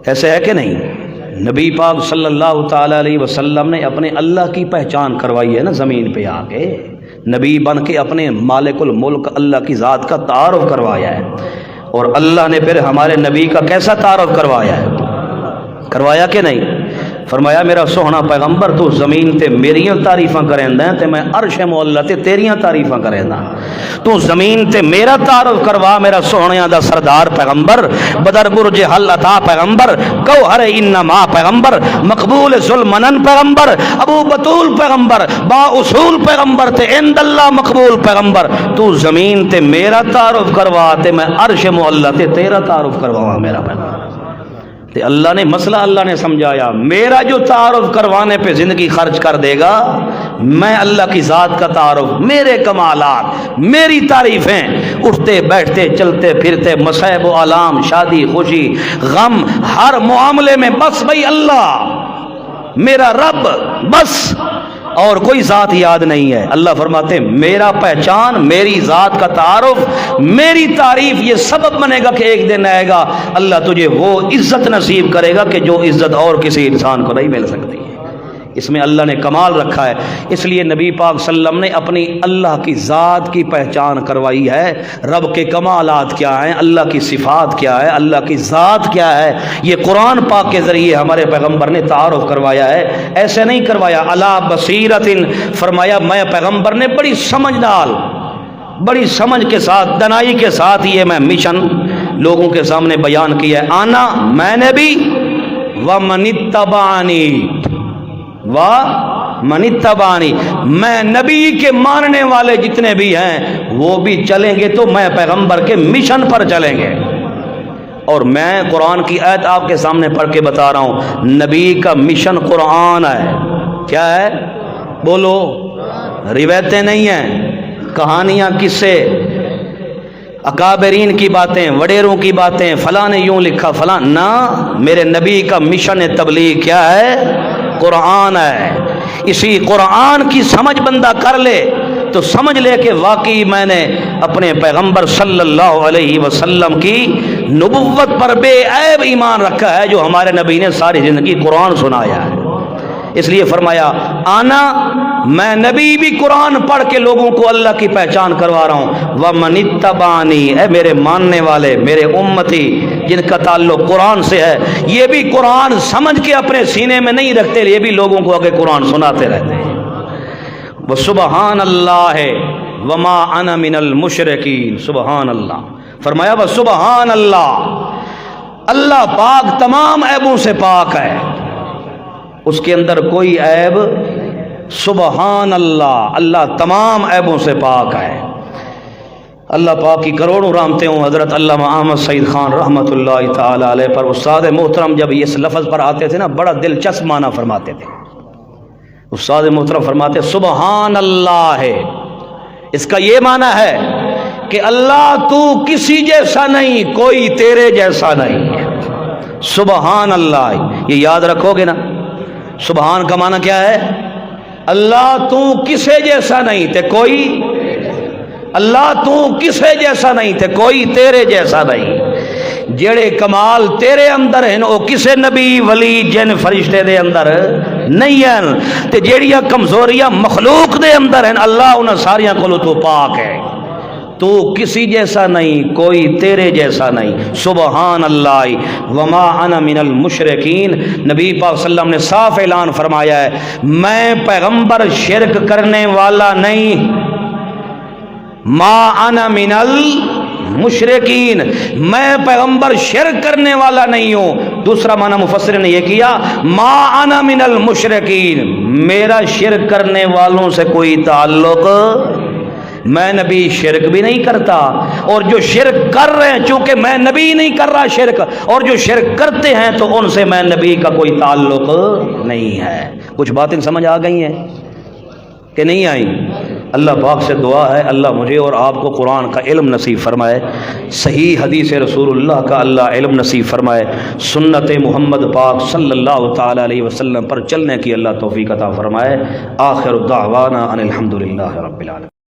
ایسے ہے کہ نہیں؟ نبی پاک صلی اللہ تعالی علیہ وسلم نے اپنے اللہ کی پہچان کروائی ہے نا زمین پہ آ کے، نبی بن کے اپنے مالک الملک اللہ کی ذات کا تعارف کروایا ہے، اور اللہ نے پھر ہمارے نبی کا کیسا تعارف کروایا ہے؟ کروایا کہ نہیں؟ فرمایا میرا سوہنا پیغمبر تو زمین تے میریاں تعریفاں کریندا تے میں عرش معلی تے تیریاں تعریفاں کریندا. تو زمین تے میرا تعارف کروا میرا سوہنیاں دا سردار پیغمبر, بدر برج حل عطا پیغمبر, گوہر انما پیغمبر, مقبول ذوالمنن پیغمبر, ابو بطول پیغمبر, با اصول پیغمبر تے عند اللہ مقبول پیغمبر. تو زمین تے میرا تعارف کروا تے میں عرش معلی تے تیرا تعارف کرواواں میرا پیغمبر. تے اللہ نے مسئلہ اللہ نے سمجھایا, میرا جو تعارف کروانے پہ زندگی خرچ کر دے گا, میں اللہ کی ذات کا تعارف, میرے کمالات, میری تعریفیں, اٹھتے بیٹھتے چلتے پھرتے, مصائب و آلام, شادی خوشی غم, ہر معاملے میں بس بھائی اللہ میرا رب بس, اور کوئی ذات یاد نہیں ہے. اللہ فرماتے ہیں میرا پہچان, میری ذات کا تعارف, میری تعریف یہ سبب بنے گا کہ ایک دن آئے گا اللہ تجھے وہ عزت نصیب کرے گا کہ جو عزت اور کسی انسان کو نہیں مل سکتی ہے. اس میں اللہ نے کمال رکھا ہے. اس لیے نبی پاک صلی اللہ علیہ وسلم نے اپنی اللہ کی ذات کی پہچان کروائی ہے. رب کے کمالات کیا ہیں, اللہ کی صفات کیا ہے, اللہ کی ذات کیا ہے, یہ قرآن پاک کے ذریعے ہمارے پیغمبر نے تعارف کروایا ہے. ایسے نہیں کروایا علی بصیرت, فرمایا میں پیغمبر نے بڑی سمجھدار, بڑی سمجھ کے ساتھ, دنائی کے ساتھ یہ میں مشن لوگوں کے سامنے بیان کیا ہے. آنا میں نے بھی ومن اتبعنی ومن اتبعنی, میں نبی کے ماننے والے جتنے بھی ہیں وہ بھی چلیں گے تو میں پیغمبر کے مشن پر چلیں گے. اور میں قرآن کی آیت آپ کے سامنے پڑھ کے بتا رہا ہوں, نبی کا مشن قرآن ہے. کیا ہے بولو, روایتیں نہیں ہیں, کہانیاں, قصے, اکابرین کی باتیں, وڈیروں کی باتیں, فلاں نے یوں لکھا فلاں, نہ, میرے نبی کا مشن تبلیغ کیا ہے, قرآن ہے. اسی قرآن کی سمجھ بندہ کر لے تو سمجھ لے کہ واقعی میں نے اپنے پیغمبر صلی اللہ علیہ وسلم کی نبوت پر بے عیب ایمان رکھا ہے, جو ہمارے نبی نے ساری زندگی قرآن سنایا ہے. اس لیے فرمایا آنا, میں نبی بھی قرآن پڑھ کے لوگوں کو اللہ کی پہچان کروا رہا ہوں. ومن اتبعنی, اے میرے ماننے والے, میرے امتی جن کا تعلق قرآن سے ہے, یہ بھی قرآن سمجھ کے اپنے سینے میں نہیں رکھتے, یہ بھی لوگوں کو آگے قرآن سناتے رہتے ہیں. وسبحان اللہ وما انا من المشرکین, سبحان اللہ. فرمایا وسبحان اللہ, اللہ پاک تمام عیبوں سے پاک ہے, اس کے اندر کوئی عیب, سبحان اللہ, اللہ تمام عیبوں سے پاک ہے. اللہ پاک کی کروڑوں رحمتیں ہوں حضرت علامہ احمد سعید خان رحمۃ اللہ تعالی علیہ پر. استاد محترم جب اس لفظ پر آتے تھے نا, بڑا دلچسپ معنی فرماتے تھے. استاد محترم فرماتے سبحان اللہ ہے, اس کا یہ معنی ہے کہ اللہ تو کسی جیسا نہیں, کوئی تیرے جیسا نہیں ہے. سبحان اللہ, یہ یاد رکھو گے نا. سبحان کا معنی کیا ہے, اللہ تو کسے جیسا نہیں تے کوئی, اللہ تو کسے جیسا نہیں تے کوئی تیرے جیسا نہیں. جڑے کمال تیرے اندر ہیں وہ کسے نبی ولی جن فرشتے دے اندر نہیں ہیں, تے جڑیاں کمزوریاں مخلوق دے اندر ہیں اللہ انہاں ساریاں کولوں تو پاک ہے. تو کسی جیسا نہیں, کوئی تیرے جیسا نہیں. سبحان اللہ وما انا من المشرکین. نبی پاک صلی اللہ علیہ وسلم نے صاف اعلان فرمایا ہے, میں پیغمبر شرک کرنے والا نہیں. ما انا من المشرکین, میں پیغمبر شرک کرنے والا نہیں ہوں. دوسرا معنی مفسر نے یہ کیا, ما انا من المشرکین, میرا شرک کرنے والوں سے کوئی تعلق, میں نبی شرک بھی نہیں کرتا, اور جو شرک کر رہے ہیں چونکہ میں نبی نہیں کر رہا شرک, اور جو شرک کرتے ہیں تو ان سے میں نبی کا کوئی تعلق نہیں ہے. کچھ باتیں سمجھ آ گئی ہیں کہ نہیں آئی؟ اللہ پاک سے دعا ہے اللہ مجھے اور آپ کو قرآن کا علم نصیب فرمائے, صحیح حدیث رسول اللہ کا اللہ علم نصیب فرمائے, سنت محمد پاک صلی اللہ تعالی علیہ وسلم پر چلنے کی اللہ توفیق عطا فرمائے. آخر الدعوانا ان الحمدللہ رب العالمین.